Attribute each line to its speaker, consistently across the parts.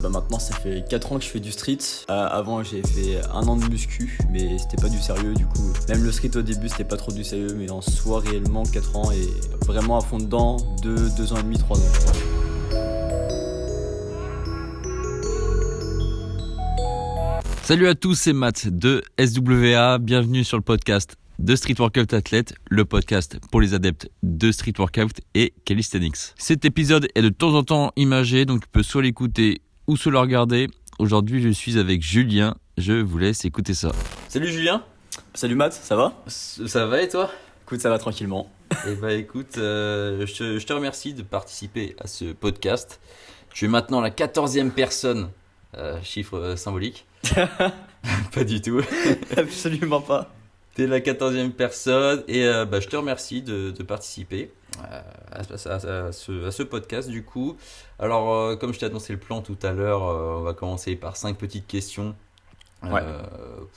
Speaker 1: Maintenant ça fait 4 ans que je fais du street. Avant j'ai fait 1 an de muscu mais c'était pas du sérieux du coup. Même le street au début c'était pas trop du sérieux mais en soi réellement 4 ans et vraiment à fond dedans 2 ans et demi, 3 ans.
Speaker 2: Salut à tous, c'est Matt de SWA, bienvenue sur le podcast de Street Workout Athlète, le podcast pour les adeptes de Street Workout et Calisthenics. Cet épisode est de temps en temps imagé, donc tu peux soit l'écouter ou soit le regarder. Aujourd'hui, je suis avec Julien, je vous laisse écouter ça.
Speaker 1: Salut Julien. Salut Matt, ça va?
Speaker 2: Ça va et toi?
Speaker 1: Écoute, ça va tranquillement.
Speaker 2: Eh bah écoute, je te remercie de participer à ce podcast. Tu es maintenant la 14e personne, chiffre symbolique. Pas du tout.
Speaker 1: Absolument pas.
Speaker 2: T'es la 14e personne et je te remercie de participer à ce podcast du coup. Alors comme je t'ai annoncé le plan tout à l'heure, on va commencer par 5 petites questions
Speaker 1: Ouais.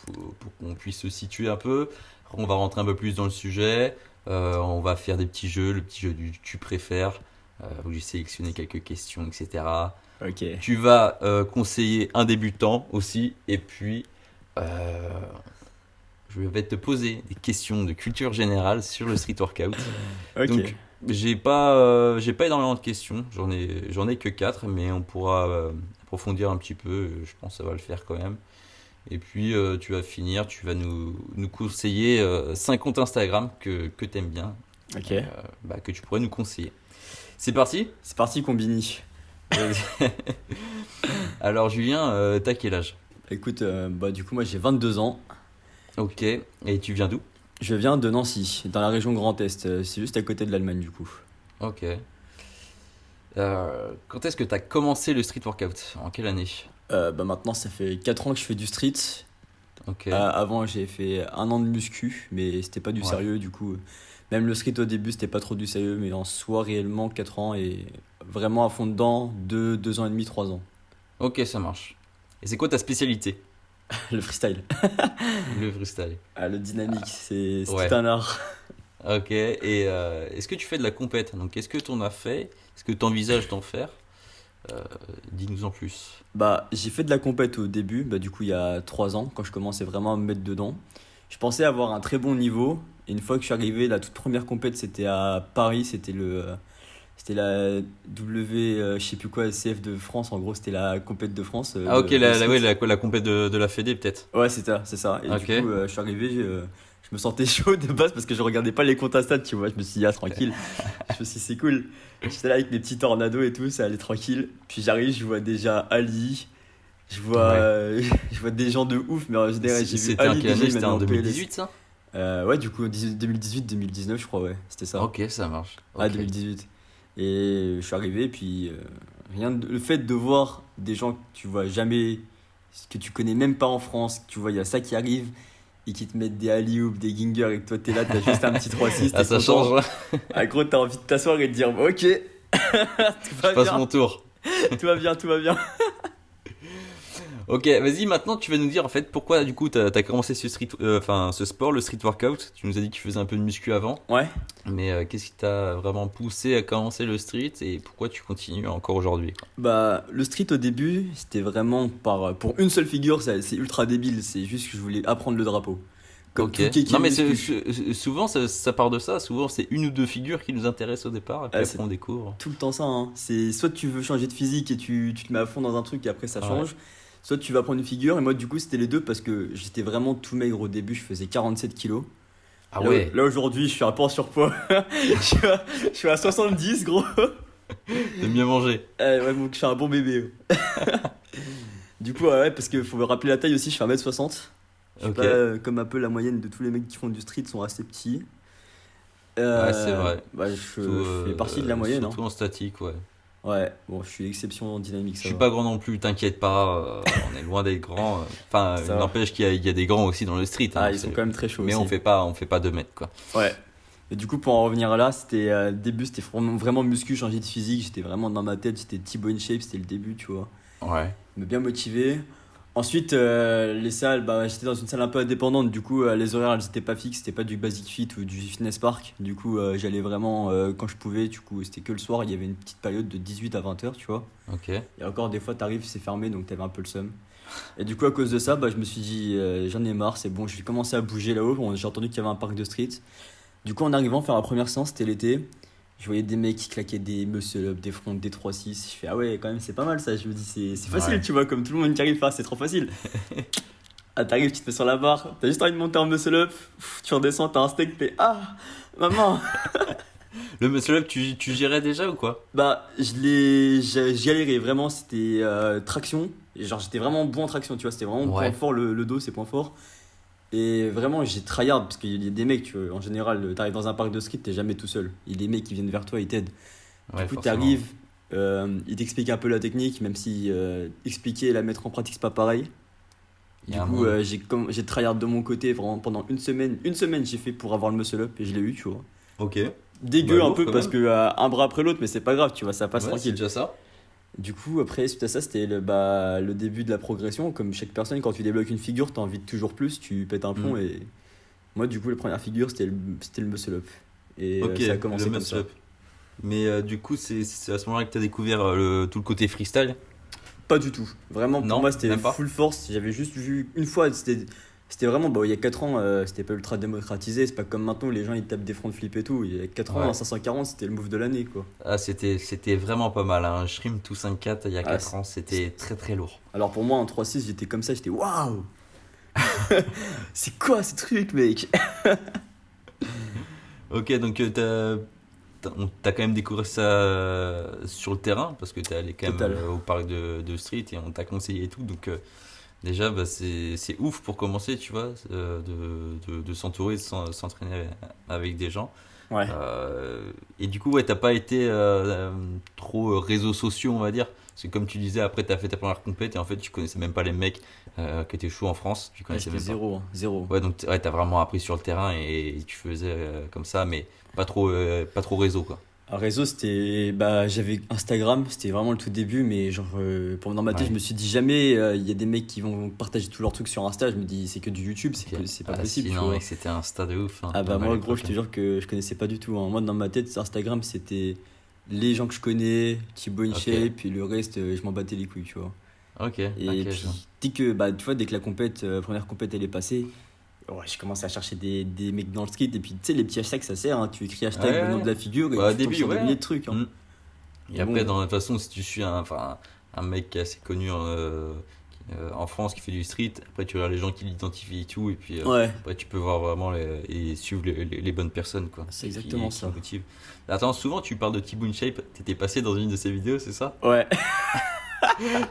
Speaker 2: pour qu'on puisse se situer un peu. On va rentrer un peu plus dans le sujet. On va faire des petits jeux, le petit jeu du tu préfères, où j'ai sélectionné quelques questions, etc.
Speaker 1: Ok.
Speaker 2: Tu vas conseiller un débutant aussi et puis je vais te poser des questions de culture générale sur le street workout.
Speaker 1: Ok.
Speaker 2: Donc, j'ai pas énormément de questions. J'en ai que 4, mais on pourra approfondir un petit peu. Je pense que ça va le faire quand même. Et puis, tu vas finir, tu vas nous conseiller 5 comptes Instagram que tu aimes bien,
Speaker 1: Ok.
Speaker 2: que tu pourrais nous conseiller. C'est parti?
Speaker 1: C'est parti Combini.
Speaker 2: Alors, Julien, t'as quel âge?
Speaker 1: Écoute, du coup moi j'ai 22 ans.
Speaker 2: Ok. Et tu viens d'où?
Speaker 1: Je viens de Nancy, dans la région Grand Est. C'est juste à côté de l'Allemagne du coup.
Speaker 2: Ok. Quand est-ce que tu as commencé le street workout? En quelle année?
Speaker 1: Maintenant ça fait 4 ans que je fais du street.
Speaker 2: Ok.
Speaker 1: Avant j'ai fait 1 an de muscu mais c'était pas du
Speaker 2: Ouais.
Speaker 1: sérieux du coup. Même le street au début c'était pas trop du sérieux mais en soi réellement 4 ans et vraiment à fond dedans 2 ans et demi, 3 ans.
Speaker 2: Ok, ça marche. Et c'est quoi ta spécialité?
Speaker 1: Le freestyle.
Speaker 2: Le freestyle.
Speaker 1: Le dynamique c'est
Speaker 2: Ouais.
Speaker 1: tout un art.
Speaker 2: Ok. Et est-ce que tu fais de la compète? Donc, est-ce que tu en as fait? Est-ce que tu envisages d'en faire? Dis-nous en plus.
Speaker 1: J'ai fait de la compète au début, du coup il y a 3 ans quand je commençais vraiment à me mettre dedans. Je pensais avoir un très bon niveau et une fois que je suis arrivé, la toute première compète c'était à Paris, c'était la je sais plus quoi, CF de France, en gros c'était la compète de France.
Speaker 2: Ah, ok,
Speaker 1: de street.
Speaker 2: la compète de la Fédé, peut-être.
Speaker 1: Ouais, c'est ça. Et
Speaker 2: Ok.
Speaker 1: du coup, je suis arrivé, je me sentais chaud de base parce que je regardais pas les comptes Insta, tu vois. Je me suis dit, ah, tranquille. Je me suis dit, c'est cool. J'étais là avec mes petits tornados et tout, ça allait tranquille. Puis j'arrive, je vois déjà Ali, je vois des gens de ouf, mais en général, j'ai vu
Speaker 2: C'était en
Speaker 1: Ali
Speaker 2: quelle
Speaker 1: déjà,
Speaker 2: année?
Speaker 1: il
Speaker 2: C'était
Speaker 1: m'a
Speaker 2: en
Speaker 1: mis en
Speaker 2: 2018, ça?
Speaker 1: Ouais, du coup, 2018, 2019, je crois, ouais. C'était ça.
Speaker 2: Ok, ça marche.
Speaker 1: Ah,
Speaker 2: Ok.
Speaker 1: 2018. Et je suis arrivé, puis le fait de voir des gens que tu vois jamais, que tu connais même pas en France, tu vois, il y a ça qui arrive et qui te mettent des alley-oops, des gingers et que toi t'es là, t'as juste un petit 3-6,
Speaker 2: Ah,
Speaker 1: t'es
Speaker 2: ça
Speaker 1: content.
Speaker 2: change.
Speaker 1: Ah, gros, t'as envie de t'asseoir et de dire, ok, tout
Speaker 2: Je
Speaker 1: va
Speaker 2: passe
Speaker 1: bien,
Speaker 2: mon tour.
Speaker 1: tout va bien, tout va bien.
Speaker 2: Ok, vas-y, maintenant tu vas nous dire en fait pourquoi du coup t'as commencé ce sport, le street workout. Tu nous as dit que tu faisais un peu de muscu avant,
Speaker 1: Ouais.
Speaker 2: mais qu'est-ce qui t'a vraiment poussé à commencer le street et pourquoi tu continues encore aujourd'hui, quoi?
Speaker 1: Le street au début, c'était vraiment pour une seule figure, c'est ultra débile, c'est juste que je voulais apprendre le drapeau. Comme
Speaker 2: Ok.
Speaker 1: tout kéké
Speaker 2: Non mais
Speaker 1: muscu.
Speaker 2: souvent ça part de ça, souvent c'est une ou deux figures qui nous intéressent au départ et puis
Speaker 1: Ah,
Speaker 2: après on découvre.
Speaker 1: tout le temps ça, hein. C'est soit tu veux changer de physique et tu te mets à fond dans un truc et après ça
Speaker 2: Ouais.
Speaker 1: change, soit tu vas prendre une figure et moi du coup c'était les deux parce que j'étais vraiment tout maigre au début, je faisais 47 kilos.
Speaker 2: Ah
Speaker 1: Là,
Speaker 2: ouais.
Speaker 1: là aujourd'hui je suis un peu en surpoids, je suis à 70 gros.
Speaker 2: T'aimes bien manger.
Speaker 1: Ouais, donc je suis un bon bébé. Du coup ouais parce qu'il faut me rappeler la taille aussi, je fais 1m60. Je suis
Speaker 2: Ok.
Speaker 1: pas comme un peu la moyenne de tous les mecs qui font du street sont assez petits.
Speaker 2: Ouais, c'est vrai.
Speaker 1: Je
Speaker 2: Surtout,
Speaker 1: fais partie de la moyenne.
Speaker 2: Surtout en statique, ouais.
Speaker 1: Ouais, bon je suis l'exception en dynamique
Speaker 2: Je
Speaker 1: ça
Speaker 2: suis
Speaker 1: va.
Speaker 2: pas grand non plus, t'inquiète pas, on est loin d'être grands. Enfin,
Speaker 1: Ça
Speaker 2: il
Speaker 1: va.
Speaker 2: n'empêche qu'il y a des grands aussi dans le street, hein,
Speaker 1: Ah, ils sont quand même très chauds
Speaker 2: mais
Speaker 1: aussi.
Speaker 2: on fait pas 2 mètres, quoi.
Speaker 1: Ouais. Et du coup, pour en revenir là, c'était le début, c'était vraiment muscu, changer de physique. J'étais vraiment dans ma tête, j'étais Thibaut InShape, c'était le début, tu vois.
Speaker 2: Ouais.
Speaker 1: Il m'a bien motivé. Ensuite, les salles, bah, j'étais dans une salle un peu indépendante, du coup, les horaires, elles étaient pas fixes, c'était pas du Basic Fit ou du Fitness Park. Du coup, j'allais vraiment quand je pouvais, du coup, c'était que le soir, il y avait une petite période de 18 à 20 heures, tu vois.
Speaker 2: Ok.
Speaker 1: Et encore, des fois, t'arrives, c'est fermé, donc t'avais un peu le seum. Et du coup, à cause de ça, bah, je me suis dit, j'en ai marre, c'est bon, je vais commencer à bouger là-haut. J'ai entendu qu'il y avait un parc de street. Du coup, en arrivant, faire la première séance, c'était l'été. Je voyais des mecs qui claquaient des muscle-up, des fronts, des 3-6. Je fais, ah ouais, quand même, c'est pas mal ça. Je me dis, c'est facile,
Speaker 2: Ouais.
Speaker 1: tu vois, comme tout le monde qui arrive, ah, c'est trop facile. Ah, t'arrives, tu te mets sur la barre, t'as juste envie de monter en muscle-up, tu redescends, t'as un steak, t'es, ah, maman.
Speaker 2: Le muscle up, tu gérais déjà ou quoi?
Speaker 1: Bah, j'y galérais vraiment, c'était traction. Et genre, j'étais vraiment bon en traction, tu vois, c'était vraiment point
Speaker 2: Ouais.
Speaker 1: fort, le dos, c'est point fort. Et vraiment, j'ai tryhard, parce qu'il y a des mecs, tu vois, en général, t'arrives dans un parc de street, t'es jamais tout seul. Il y a des mecs qui viennent vers toi, ils t'aident. Du
Speaker 2: Ouais,
Speaker 1: coup,
Speaker 2: forcément.
Speaker 1: t'arrives, ils t'expliquent un peu la technique, même si expliquer et la mettre en pratique, c'est pas pareil.
Speaker 2: Il y
Speaker 1: Du
Speaker 2: a un
Speaker 1: coup,
Speaker 2: monde.
Speaker 1: j'ai tryhard de mon côté vraiment pendant une semaine. Une semaine, j'ai fait pour avoir le muscle up et je l'ai eu, tu vois.
Speaker 2: Ok. Bah
Speaker 1: Dégueu un
Speaker 2: lourd
Speaker 1: peu
Speaker 2: quand
Speaker 1: parce
Speaker 2: même.
Speaker 1: que un bras après l'autre, mais c'est pas grave, tu vois, ça passe
Speaker 2: Ouais, c'est
Speaker 1: tranquille.
Speaker 2: déjà ça.
Speaker 1: Du coup, après, suite à ça, c'était le début de la progression. Comme chaque personne, quand tu débloques une figure, t'as envie de toujours plus, tu pètes un
Speaker 2: Hmm.
Speaker 1: plomb. Et moi, du coup, la première figure, c'était le muscle up. Et
Speaker 2: Ok,
Speaker 1: ça a
Speaker 2: le
Speaker 1: commencé comme
Speaker 2: muscle
Speaker 1: ça.
Speaker 2: up. Mais du coup, c'est à ce moment-là que tu as découvert tout le côté freestyle?
Speaker 1: Pas du tout. Vraiment, pour
Speaker 2: Non,
Speaker 1: moi, c'était
Speaker 2: même pas?
Speaker 1: full force. J'avais juste vu une fois, c'était vraiment, bah, il y a 4 ans, c'était pas ultra démocratisé. C'est pas comme maintenant, les gens ils tapent des front flips et tout. Il y a 4 ans,
Speaker 2: Ouais.
Speaker 1: en 540, c'était le move de l'année, quoi.
Speaker 2: Ah, c'était vraiment pas mal, hein. Un Shrimp tout 5-4 il y a
Speaker 1: Ah,
Speaker 2: 4 ans, c'était très très lourd.
Speaker 1: alors pour moi, en 3-6, j'étais comme ça, j'étais waouh! C'est quoi ce truc, mec?
Speaker 2: Ok, donc t'as quand même découvert ça sur le terrain, parce que t'es allé quand même
Speaker 1: Total.
Speaker 2: au parc de street et on t'a conseillé et tout. Donc déjà, bah, c'est ouf pour commencer, tu vois, de s'entourer, s'entraîner avec des gens.
Speaker 1: Ouais.
Speaker 2: Et du coup, ouais, t'as pas été trop réseaux sociaux, on va dire. Parce que comme tu disais, après, t'as fait ta première compète et en fait, tu connaissais même pas les mecs qui étaient chauds en France. Tu
Speaker 1: Ouais,
Speaker 2: connaissais
Speaker 1: j'étais
Speaker 2: même pas.
Speaker 1: zéro, hein, zéro.
Speaker 2: Ouais, donc ouais, t'as vraiment appris sur le terrain et tu faisais comme ça, mais pas trop réseau, quoi.
Speaker 1: Un réseau, c'était. Bah, j'avais Instagram, c'était vraiment le tout début, mais genre, pendant ma tête, je
Speaker 2: Ouais.
Speaker 1: me suis dit jamais, il y a des mecs qui vont partager tous leurs trucs sur Insta. Je me dis, c'est que du YouTube,
Speaker 2: Ok.
Speaker 1: c'est pas
Speaker 2: Ah,
Speaker 1: possible, tu
Speaker 2: sinon,
Speaker 1: vois.
Speaker 2: mec, c'était un stade de ouf, hein,
Speaker 1: Ah bah,
Speaker 2: même à
Speaker 1: moi, gros,
Speaker 2: l'époque,
Speaker 1: je te
Speaker 2: hein.
Speaker 1: jure que je connaissais pas du tout, hein. Moi, dans ma tête, Instagram, c'était les gens que je connais, Thibaut InShape,
Speaker 2: Ok.
Speaker 1: puis le reste, je m'en battais les couilles, tu vois.
Speaker 2: Ok,
Speaker 1: Et
Speaker 2: ok, je vois.
Speaker 1: puis, bah, tu vois, dès que la première compète, elle est passée, ouais, j'ai commencé à chercher des mecs dans le street. Et puis, tu sais, les petits hashtags, ça sert, hein. Tu écris hashtag
Speaker 2: Ouais,
Speaker 1: le nom de
Speaker 2: ouais.
Speaker 1: la figure et
Speaker 2: Bah, au
Speaker 1: tu tombes
Speaker 2: début,
Speaker 1: sur des
Speaker 2: ouais.
Speaker 1: milliers de trucs, hein.
Speaker 2: Mm. Et
Speaker 1: Et
Speaker 2: après,
Speaker 1: bon,
Speaker 2: dans, de toute façon, si tu suis un mec qui est assez connu en France qui fait du street, après tu regardes les gens qui l'identifient et tout, et puis
Speaker 1: ouais,
Speaker 2: après tu peux voir vraiment et suivre les bonnes personnes, quoi.
Speaker 1: c'est
Speaker 2: Et
Speaker 1: exactement
Speaker 2: qui
Speaker 1: ça.
Speaker 2: motivent. Attends, souvent tu parles de T-Boone Shape, t'étais passé dans une de ses vidéos, c'est ça?
Speaker 1: Ouais.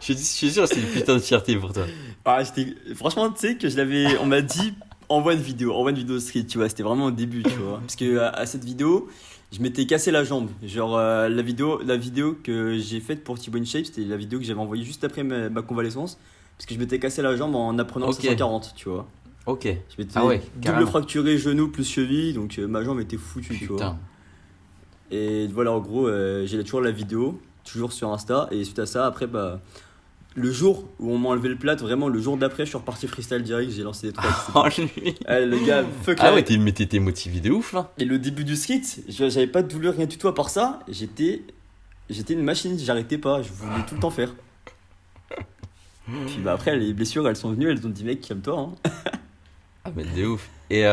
Speaker 2: Je suis sûr que c'est une putain de fierté pour toi.
Speaker 1: Ah, franchement, tu sais que on m'a dit, envoie une vidéo street, tu vois. C'était vraiment au début, tu vois. Parce que à cette vidéo, je m'étais cassé la jambe. Genre, la vidéo que j'ai faite pour Thibaut InShape, c'était la vidéo que j'avais envoyée juste après ma convalescence. Parce que je m'étais cassé la jambe en apprenant le
Speaker 2: Ok,
Speaker 1: 540, tu vois.
Speaker 2: ok.
Speaker 1: Je m'étais
Speaker 2: Ah ouais,
Speaker 1: double
Speaker 2: carrément.
Speaker 1: fracturé genou plus cheville, donc ma jambe était foutue, tu vois.
Speaker 2: Putain.
Speaker 1: Et voilà, en gros, j'ai toujours la vidéo, toujours sur Insta. Et suite à ça, après, bah, le jour où on m'a enlevé le plâtre, vraiment le jour d'après, je suis reparti freestyle direct, j'ai lancé des trucs.
Speaker 2: Oh, lui.
Speaker 1: Le gars, fuck
Speaker 2: Ah
Speaker 1: la-
Speaker 2: ouais, mais t'étais motivé de ouf là.
Speaker 1: Et le début du street, j'avais pas de douleur, rien du tout à part ça. J'étais une machine, j'arrêtais pas, je voulais tout le temps faire. Puis bah après, les blessures, elles sont venues, elles ont dit, mec, calme-toi, hein.
Speaker 2: Ah mais de ouf. Et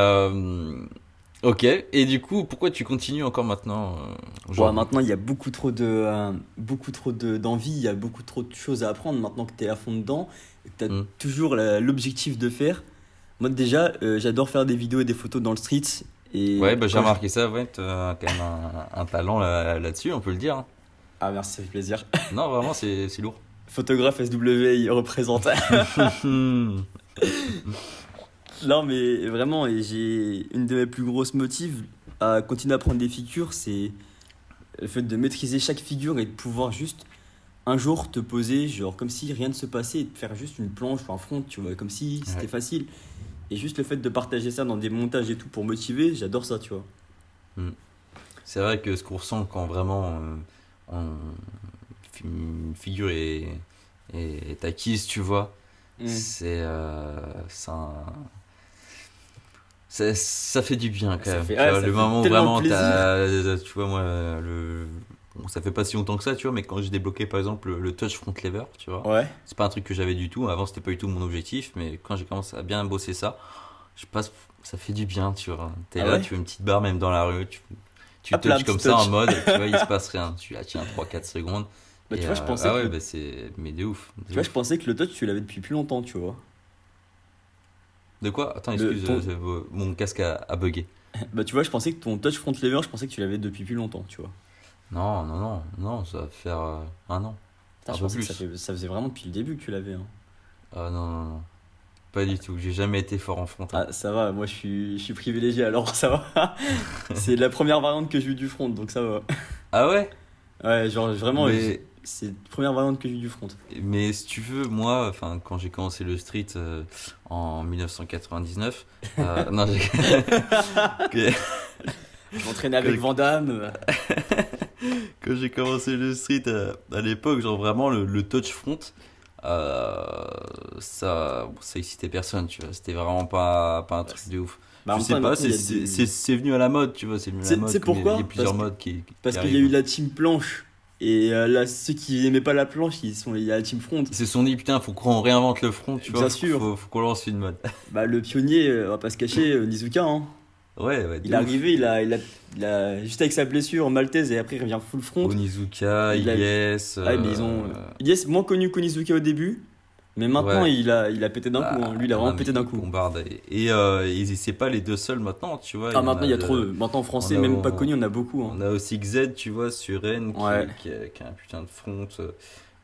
Speaker 2: ok. Et du coup, pourquoi tu continues encore maintenant
Speaker 1: Bon,
Speaker 2: aujourd'hui?
Speaker 1: maintenant, il y a beaucoup trop d'envie, il y a beaucoup trop de choses à apprendre maintenant que t'es à fond dedans et que t'as
Speaker 2: Hmm.
Speaker 1: toujours l'objectif de faire. Moi, déjà, j'adore faire des vidéos et des photos dans le street. Et
Speaker 2: Ouais, bah j'ai
Speaker 1: quand je-
Speaker 2: remarqué ça, ouais, t'as quand même un talent là-dessus, on peut le dire, hein.
Speaker 1: Ah, merci, ça fait plaisir.
Speaker 2: Non, vraiment, c'est lourd.
Speaker 1: Photographe SW, il représente. Non, mais vraiment, et j'ai une de mes plus grosses motives à continuer à prendre des figures, c'est le fait de maîtriser chaque figure et de pouvoir juste un jour te poser, genre comme si rien ne se passait, et de faire juste une planche ou un front, tu vois, comme si c'était
Speaker 2: Ouais.
Speaker 1: facile. Et juste le fait de partager ça dans des montages et tout pour motiver, j'adore ça, tu vois.
Speaker 2: C'est vrai que ce qu'on ressent quand vraiment une figure est acquise, tu vois,
Speaker 1: Mm.
Speaker 2: C'est un- ça fait du bien quand
Speaker 1: Ça
Speaker 2: même.
Speaker 1: fait,
Speaker 2: Tu
Speaker 1: ouais,
Speaker 2: vois,
Speaker 1: ça
Speaker 2: le
Speaker 1: fait
Speaker 2: moment où
Speaker 1: tellement
Speaker 2: vraiment
Speaker 1: plaisir.
Speaker 2: tu vois, moi, bon, ça fait pas si longtemps que ça, tu vois, mais quand j'ai débloqué par exemple le touch front lever, tu vois,
Speaker 1: Ouais.
Speaker 2: c'est pas un truc que j'avais du tout. Avant, c'était pas du tout mon objectif, mais quand j'ai commencé à bien bosser ça, je passe, ça fait du bien, tu vois. T'es
Speaker 1: Ah
Speaker 2: là,
Speaker 1: ouais?
Speaker 2: tu veux une petite barre même dans la rue, tu
Speaker 1: Hop là, un
Speaker 2: touches
Speaker 1: petit
Speaker 2: comme ça en
Speaker 1: touch.
Speaker 2: mode, tu vois, il se passe rien. Tu la tiens 3 4 secondes.
Speaker 1: Bah, tu
Speaker 2: Et
Speaker 1: vois, je pensais
Speaker 2: ah
Speaker 1: que
Speaker 2: ouais,
Speaker 1: le,
Speaker 2: bah c'est. Mais de ouf,
Speaker 1: tu
Speaker 2: de
Speaker 1: vois, je
Speaker 2: ouf.
Speaker 1: pensais que le touch, tu l'avais depuis plus longtemps, tu vois.
Speaker 2: De quoi? Attends,
Speaker 1: Le,
Speaker 2: excuse,
Speaker 1: ton,
Speaker 2: mon casque a bugué.
Speaker 1: bah, tu vois, je pensais que ton touch front lever, je pensais que tu l'avais depuis plus longtemps, tu vois.
Speaker 2: Non, non, non, non, ça va faire un an,
Speaker 1: Putain,
Speaker 2: un
Speaker 1: je
Speaker 2: peu
Speaker 1: pensais que
Speaker 2: plus.
Speaker 1: ça faisait vraiment depuis le début que tu l'avais, hein.
Speaker 2: Ah non, non, non, pas du tout. J'ai jamais été fort en front, hein.
Speaker 1: Ah, ça va, moi je suis privilégié, alors ça va. C'est la première variante que j'ai eu du front, donc ça va.
Speaker 2: Ah ouais?
Speaker 1: Ouais, genre vraiment,
Speaker 2: Mais,
Speaker 1: c'est la première variante que j'ai eu du front.
Speaker 2: mais si tu veux, moi, enfin, quand j'ai commencé le street en 1999, non, que-
Speaker 1: Je m'entraînais avec
Speaker 2: que-
Speaker 1: Van Damme.
Speaker 2: quand j'ai commencé le street à l'époque, genre vraiment le touch front, euh, ça excitait personne, tu vois. C'était vraiment pas un truc de ouf.
Speaker 1: Bah, en
Speaker 2: Je
Speaker 1: même
Speaker 2: sais
Speaker 1: temps,
Speaker 2: pas,
Speaker 1: maintenant, il y a des.
Speaker 2: c'est venu à la mode, tu vois. C'est venu à la
Speaker 1: Tu sais
Speaker 2: mode, comme il y a
Speaker 1: pourquoi?
Speaker 2: plusieurs modes qui
Speaker 1: Parce qu'il y a eu
Speaker 2: arrivent.
Speaker 1: la team planche. Et là, ceux qui n'aimaient pas la planche, il y a la team front.
Speaker 2: Ils se sont dit, putain, faut qu'on réinvente le front, tu vois.
Speaker 1: Bien sûr.
Speaker 2: Faut qu'on lance une mode.
Speaker 1: Bah, le pionnier, on va pas se cacher, Nizuka, hein.
Speaker 2: Ouais, ouais,
Speaker 1: Il
Speaker 2: de
Speaker 1: est
Speaker 2: ouf.
Speaker 1: arrivé, juste avec sa blessure maltaise, et après il revient full front.
Speaker 2: Onizuka,
Speaker 1: Il a-
Speaker 2: Ilyes.
Speaker 1: Ah, mais ils ont. Yes, moins connu qu'Onizuka au début, mais maintenant
Speaker 2: Ouais.
Speaker 1: il a pété d'un coup,
Speaker 2: Bah,
Speaker 1: hein. Lui, il a
Speaker 2: non,
Speaker 1: vraiment
Speaker 2: mais
Speaker 1: pété d'un
Speaker 2: ils
Speaker 1: coup.
Speaker 2: bombardent. C'est pas les deux seuls maintenant, tu vois.
Speaker 1: Ah,
Speaker 2: Il y en
Speaker 1: maintenant
Speaker 2: a
Speaker 1: il y a trop.
Speaker 2: de-
Speaker 1: Maintenant en
Speaker 2: on
Speaker 1: français,
Speaker 2: a,
Speaker 1: même pas
Speaker 2: on,
Speaker 1: connu, on a beaucoup, hein.
Speaker 2: on a aussi XZ, tu vois, sur Rennes,
Speaker 1: Ouais.
Speaker 2: qui a un putain de front.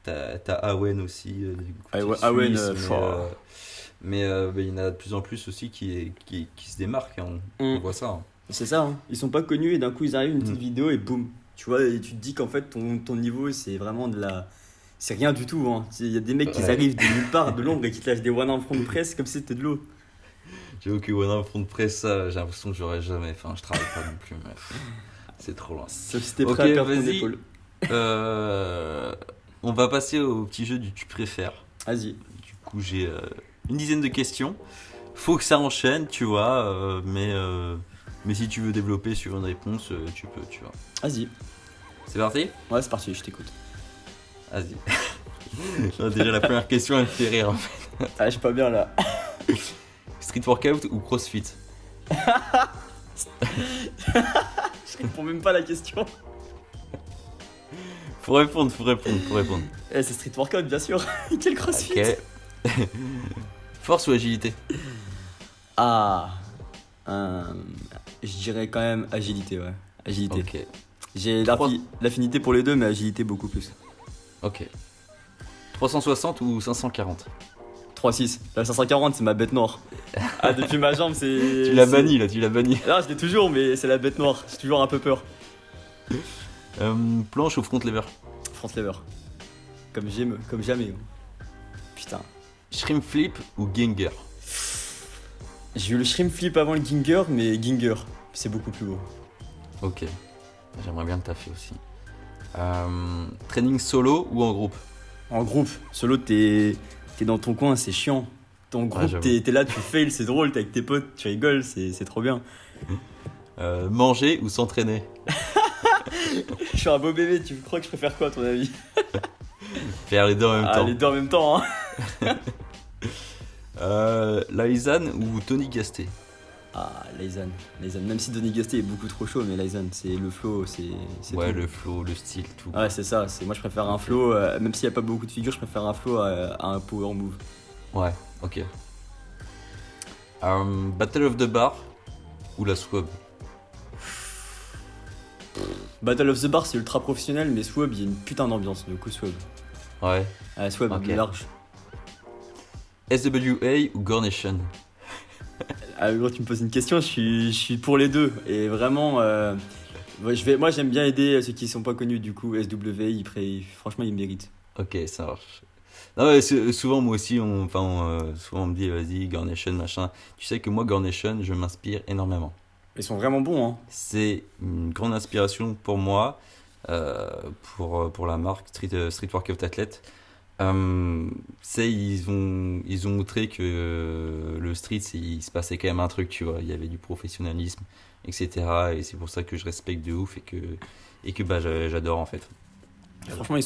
Speaker 2: T'as Awen aussi, du
Speaker 1: Ah,
Speaker 2: côté
Speaker 1: ouais, Owen,
Speaker 2: suisse,
Speaker 1: pfouah.
Speaker 2: bah, il y en a de plus en plus aussi qui se démarquent, hein. On
Speaker 1: Mm.
Speaker 2: voit ça, hein.
Speaker 1: C'est ça, hein. Ils sont pas connus et d'un coup ils arrivent, une petite
Speaker 2: Mm.
Speaker 1: vidéo et boum. Tu vois, et tu te dis qu'en fait ton niveau c'est vraiment de la. C'est rien du tout, hein. Il y a des mecs qui
Speaker 2: Ouais.
Speaker 1: arrivent de nulle part, de l'ombre et qui te lâchent des one en front de presse comme si c'était de l'eau.
Speaker 2: J'avoue que ouais, un front de presse, ça, j'ai l'impression que j'aurais jamais. Enfin, je travaille pas non plus, mais c'est trop loin.
Speaker 1: Sauf si t'es
Speaker 2: Ok,
Speaker 1: prêt à perdre ton
Speaker 2: vas-y.
Speaker 1: épaule.
Speaker 2: Euh, on va passer au petit jeu du tu préfères.
Speaker 1: Vas-y,
Speaker 2: Du coup, j'ai une dizaine de questions. Faut que ça enchaîne, tu vois, mais si tu veux développer sur une réponse, tu peux, tu vois.
Speaker 1: vas-y.
Speaker 2: C'est parti?
Speaker 1: Ouais, c'est parti, je t'écoute.
Speaker 2: Vas-y. Non, déjà, la première question, elle me fait rire, en fait.
Speaker 1: Ah, je suis pas bien là.
Speaker 2: Street workout ou crossfit?
Speaker 1: Je réponds même pas à la question.
Speaker 2: Faut répondre, faut répondre, faut répondre.
Speaker 1: Eh, c'est street workout, bien sûr. Quel crossfit.
Speaker 2: Ok. Force ou agilité?
Speaker 1: Ah. euh, je dirais quand même agilité, ouais. Agilité.
Speaker 2: Ok.
Speaker 1: J'ai
Speaker 2: Trois-
Speaker 1: l'affinité pour les deux, mais agilité beaucoup plus.
Speaker 2: Ok. 360 ou 540?
Speaker 1: 3-6. La 540, c'est ma bête noire. Ah, depuis ma jambe, c'est.
Speaker 2: Tu l'as
Speaker 1: c'est-
Speaker 2: banni là, tu l'as banni.
Speaker 1: Non, je l'ai toujours, mais c'est la bête noire. J'ai toujours un peu peur.
Speaker 2: Planche ou front lever?
Speaker 1: Front lever. Comme jamais. Hein. Putain.
Speaker 2: Shrimp flip ou Ginger?
Speaker 1: J'ai eu le shrimp flip avant le Ginger, mais Ginger, c'est beaucoup plus beau.
Speaker 2: Ok. J'aimerais bien le taffer aussi. Training solo ou en groupe?
Speaker 1: En groupe, solo, t'es dans ton coin, c'est chiant. Ton groupe,
Speaker 2: j'avoue.
Speaker 1: t'es là, tu fails, c'est drôle, t'es avec tes potes, tu rigoles, c'est trop bien.
Speaker 2: Manger ou s'entraîner?
Speaker 1: Je suis un beau bébé, tu crois que je préfère quoi à ton avis?
Speaker 2: Faire les deux en même
Speaker 1: Ah,
Speaker 2: temps.
Speaker 1: les deux en même temps, hein.
Speaker 2: Laizan ou Tony Gasté?
Speaker 1: Ah, Laizan. Même si Donny Gasté est beaucoup trop chaud, mais Laizan, c'est le flow, c'est
Speaker 2: Ouais,
Speaker 1: tout.
Speaker 2: le flow, le style, tout.
Speaker 1: Ouais, c'est ça. Moi, je préfère un flow, même s'il n'y a pas beaucoup de figures, je préfère un flow à un power move.
Speaker 2: Ouais, ok. Battle of the Bar ou la swab?
Speaker 1: Battle of the Bar, c'est ultra professionnel, mais Swab, il y a une putain d'ambiance, du coup, Swab.
Speaker 2: Ouais.
Speaker 1: Swab,
Speaker 2: Ok.
Speaker 1: il est large.
Speaker 2: SWA ou Gornation?
Speaker 1: Ah, gros, tu me poses une question, je suis pour les deux. Et vraiment, moi, j'aime bien aider ceux qui sont pas connus, du coup, SWI, franchement, ils méritent.
Speaker 2: Ok, ça marche. Non, ouais, souvent, moi aussi, souvent on me dit, vas-y, Gornation, machin. Tu sais que moi, Gornation, je m'inspire énormément.
Speaker 1: Ils sont vraiment bons, hein.
Speaker 2: C'est une grande inspiration pour moi, pour la marque Street Workout Athlete. Ils ont montré que le street, il se passait quand même un truc, tu vois. Il y avait du professionnalisme, etc. Et c'est pour ça que je respecte de ouf et que bah, j'adore en fait.
Speaker 1: Franchement,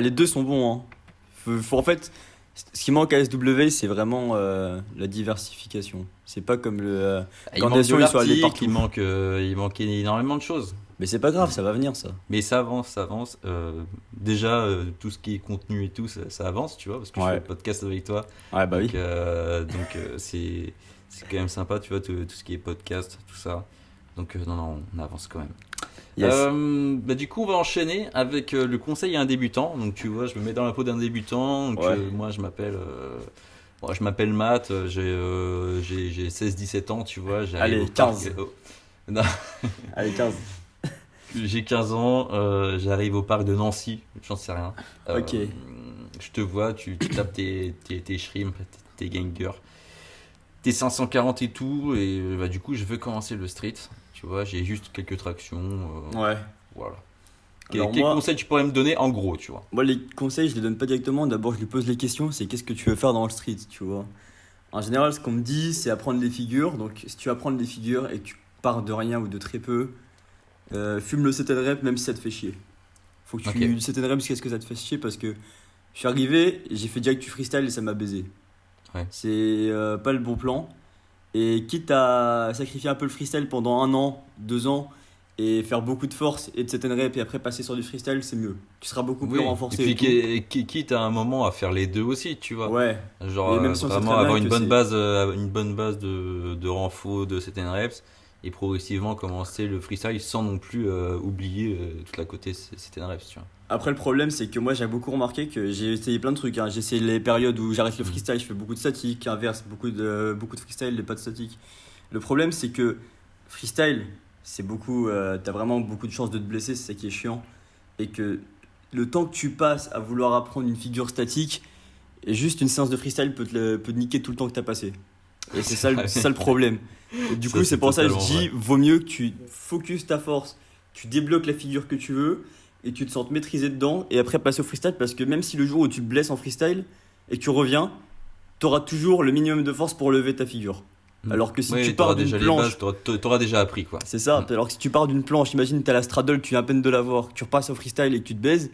Speaker 1: les deux sont bons, hein. En fait, ce qui manque à SW, c'est vraiment la diversification. C'est pas comme
Speaker 2: Il
Speaker 1: quand
Speaker 2: manque de
Speaker 1: Nation, ils sont allés
Speaker 2: l'article,
Speaker 1: partout.
Speaker 2: il manque énormément de choses.
Speaker 1: Mais c'est pas grave, ça va venir, ça.
Speaker 2: Mais ça avance, ça avance. Déjà, tout ce qui est contenu et tout, ça avance, tu vois, parce que je fais
Speaker 1: Ouais.
Speaker 2: le podcast avec toi.
Speaker 1: Ouais, bah oui.
Speaker 2: Donc c'est quand même sympa, tu vois, tout ce qui est podcast, tout ça. Donc non, on avance quand même.
Speaker 1: Yes.
Speaker 2: Bah, du coup, on va enchaîner avec le conseil à un débutant. Donc tu vois, je me mets dans la peau d'un débutant. Donc
Speaker 1: Ouais.
Speaker 2: moi, je m'appelle Matt, j'ai 16-17 ans, tu vois. J'arrive
Speaker 1: Allez,
Speaker 2: au parc.
Speaker 1: 15.
Speaker 2: Non,
Speaker 1: Allez, 15.
Speaker 2: j'ai 15 ans, j'arrive au parc de Nancy, j'en sais rien.
Speaker 1: Ok.
Speaker 2: Je te vois, tu tapes tes shrimps, tes gangers, tes 540 et tout, et bah, du coup, je veux commencer le street. Tu vois, j'ai juste quelques tractions.
Speaker 1: Ouais.
Speaker 2: Voilà.
Speaker 1: Alors
Speaker 2: Quel
Speaker 1: moi,
Speaker 2: conseil tu pourrais me donner en gros, tu vois?
Speaker 1: les conseils, je les donne pas directement. D'abord, je lui pose les questions. C'est qu'est-ce que tu veux faire dans le street, tu vois. En général, ce qu'on me dit, c'est apprendre les figures. Donc, si tu apprends les figures et que tu pars de rien ou de très peu, fume le set and rep même si ça te fait chier. Faut que tu
Speaker 2: Ok.
Speaker 1: le set and rep jusqu'à ce que ça te fasse chier parce que je suis arrivé, j'ai fait direct du freestyle et ça m'a baisé.
Speaker 2: Ouais.
Speaker 1: C'est pas le bon plan. Et quitte à sacrifier un peu le freestyle pendant 1 an, 2 ans et faire beaucoup de force et de set and rep et après passer sur du freestyle, c'est mieux. Tu seras beaucoup plus
Speaker 2: Oui, et
Speaker 1: renforcé
Speaker 2: puis
Speaker 1: et tout.
Speaker 2: quitte à un moment à faire les deux aussi, tu vois.
Speaker 1: Ouais,
Speaker 2: Genre
Speaker 1: et même si on sait
Speaker 2: vraiment
Speaker 1: très bien
Speaker 2: avoir
Speaker 1: que
Speaker 2: une bonne base de renfo, de certaines reps, et progressivement commencer le freestyle sans non plus oublier toute la côté certaines reps, tu vois.
Speaker 1: Après, le problème, c'est que moi, j'ai beaucoup remarqué que j'ai essayé plein de trucs, hein. J'ai essayé les périodes où j'arrête le freestyle, je fais beaucoup de statique, inverse, beaucoup de freestyle et pas de statique. Le problème, c'est que freestyle, c'est beaucoup. T'as vraiment beaucoup de chances de te blesser, c'est ça qui est chiant. Et que le temps que tu passes à vouloir apprendre une figure statique, et juste une séance de freestyle peut te niquer tout le temps que t'as passé. Et c'est ça, c'est ça le problème. Et du
Speaker 2: Ça,
Speaker 1: coup,
Speaker 2: c'est
Speaker 1: c'est pour ça que je
Speaker 2: totalement
Speaker 1: dis,
Speaker 2: vrai.
Speaker 1: vaut mieux que tu focuses ta force, tu débloques la figure que tu veux, et tu te sentes maîtrisé dedans, et après passer au freestyle, parce que même si le jour où tu te blesses en freestyle, et que tu reviens, t'auras toujours le minimum de force pour lever ta figure. Alors que si tu
Speaker 2: Oui,
Speaker 1: pars
Speaker 2: t'auras
Speaker 1: d'une
Speaker 2: déjà les bases,
Speaker 1: planche,
Speaker 2: t'auras déjà appris, quoi.
Speaker 1: c'est ça, alors que si tu pars d'une planche, imagine t'as la straddle, tu viens à peine de l'avoir, tu repasses au freestyle et que tu te baises,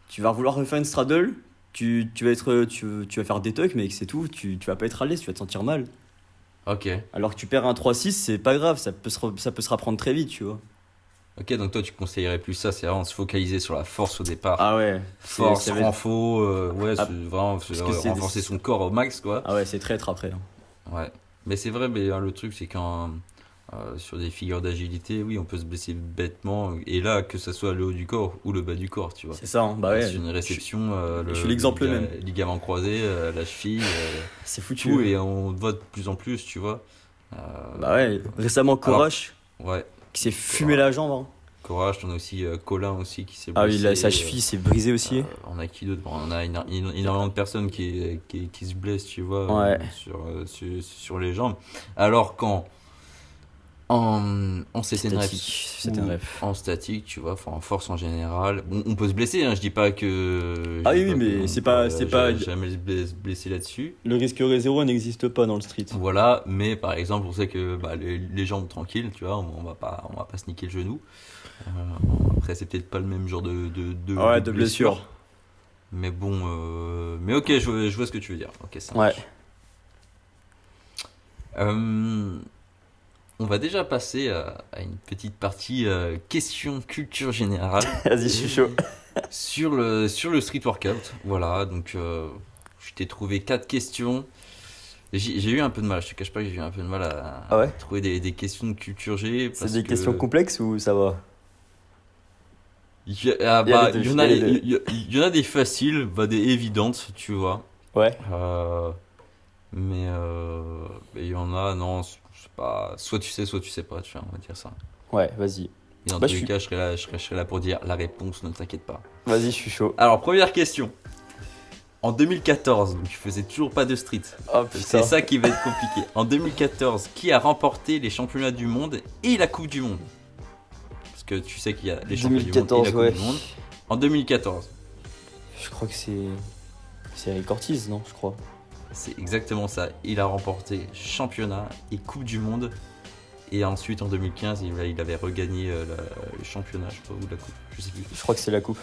Speaker 1: tu vas vouloir refaire une straddle, tu vas faire des tucks, mais c'est tout, tu vas pas être à l'aise, tu vas te sentir mal.
Speaker 2: Ok.
Speaker 1: Alors que tu perds un 3-6, c'est pas grave, ça peut se rapprendre très vite, tu vois.
Speaker 2: Ok, donc toi, tu conseillerais plus ça, c'est vraiment se focaliser sur la force au départ.
Speaker 1: Ah ouais,
Speaker 2: Force,
Speaker 1: ça va être-
Speaker 2: renfort, ouais,
Speaker 1: Ah,
Speaker 2: c'est vraiment
Speaker 1: parce que c'est
Speaker 2: renforcer son corps au max, quoi.
Speaker 1: Ah ouais, c'est traître après, hein.
Speaker 2: Ouais. Mais c'est vrai, mais le truc, c'est quand sur des figures d'agilité, oui, on peut se blesser bêtement. Et là, que ce soit le haut du corps ou le bas du corps, tu vois.
Speaker 1: C'est ça, hein. Bah ouais,
Speaker 2: C'est une réception,
Speaker 1: je suis l'exemple même.
Speaker 2: ligament croisé, la cheville,
Speaker 1: C'est foutu.
Speaker 2: tout, et on le voit de plus en plus, tu vois. Euh,
Speaker 1: Bah ouais, récemment Korash
Speaker 2: ouais,
Speaker 1: qui s'est fumé la jambe, hein.
Speaker 2: courage, on a aussi Colin aussi qui s'est
Speaker 1: Ah oui,
Speaker 2: blessé.
Speaker 1: sa cheville s'est brisée aussi.
Speaker 2: On a qui d'autre? Bon, on a énormément de personnes qui se blessent, tu vois,
Speaker 1: Ouais.
Speaker 2: sur les jambes. Alors qu'en en CTN reps
Speaker 1: Statique, c'est un
Speaker 2: ou
Speaker 1: rep.
Speaker 2: en statique, tu vois, enfin en force en général, bon, on peut se blesser, hein, je dis pas que.
Speaker 1: Ah
Speaker 2: je dis
Speaker 1: oui,
Speaker 2: pas
Speaker 1: mais
Speaker 2: qu'on
Speaker 1: c'est
Speaker 2: pourrait
Speaker 1: pas.
Speaker 2: jamais se blesser là-dessus.
Speaker 1: Le risque zéro n'existe pas dans le street.
Speaker 2: Voilà, mais par exemple, on sait que bah, les jambes tranquilles, tu vois, on va pas se niquer le genou. Euh, Après, c'est peut-être pas le même genre
Speaker 1: Ouais, de blessure.
Speaker 2: Mais bon, mais ok, je vois ce que tu veux dire. Ok, ça
Speaker 1: Ouais.
Speaker 2: marche. Euh, on va déjà passer à une petite partie question culture générale
Speaker 1: Vas-y, je suis chaud.
Speaker 2: sur le street workout. Voilà, donc je t'ai trouvé 4 questions. J'ai eu un peu de mal, je te cache pas que j'ai eu un peu de mal à,
Speaker 1: Ah ouais
Speaker 2: à trouver des questions de culture G.
Speaker 1: C'est des questions complexes ou ça va?
Speaker 2: Il y a,
Speaker 1: Il y a
Speaker 2: bah,
Speaker 1: les deux,
Speaker 2: il y en
Speaker 1: il y
Speaker 2: a,
Speaker 1: a les deux.
Speaker 2: il y en a des faciles, bah, des évidentes, tu vois.
Speaker 1: Ouais.
Speaker 2: Mais il y en a, non, c'est pas. Soit tu sais pas, tu vois, on va dire ça.
Speaker 1: Ouais, vas-y.
Speaker 2: Et dans
Speaker 1: Bah,
Speaker 2: tous
Speaker 1: je
Speaker 2: les
Speaker 1: suis-
Speaker 2: cas, je serai là pour dire la réponse, ne t'inquiète pas.
Speaker 1: Vas-y, je suis chaud.
Speaker 2: Alors, première question. En 2014, donc tu faisais toujours pas de street.
Speaker 1: Oh
Speaker 2: C'est
Speaker 1: putain.
Speaker 2: ça qui va être compliqué. En 2014, qui a remporté les championnats du monde et la Coupe du Monde? Parce que tu sais qu'il y a les championnats du monde et
Speaker 1: 2014,
Speaker 2: la Coupe
Speaker 1: ouais.
Speaker 2: du monde. En 2014.
Speaker 1: Je crois que c'est. C'est Eric Ortiz, non, je crois.
Speaker 2: C'est exactement ça. Il a remporté championnat et Coupe du Monde. Et ensuite, en 2015, il avait regagné le championnat, je crois, ou la coupe, je sais plus.
Speaker 1: Je crois que c'est la coupe.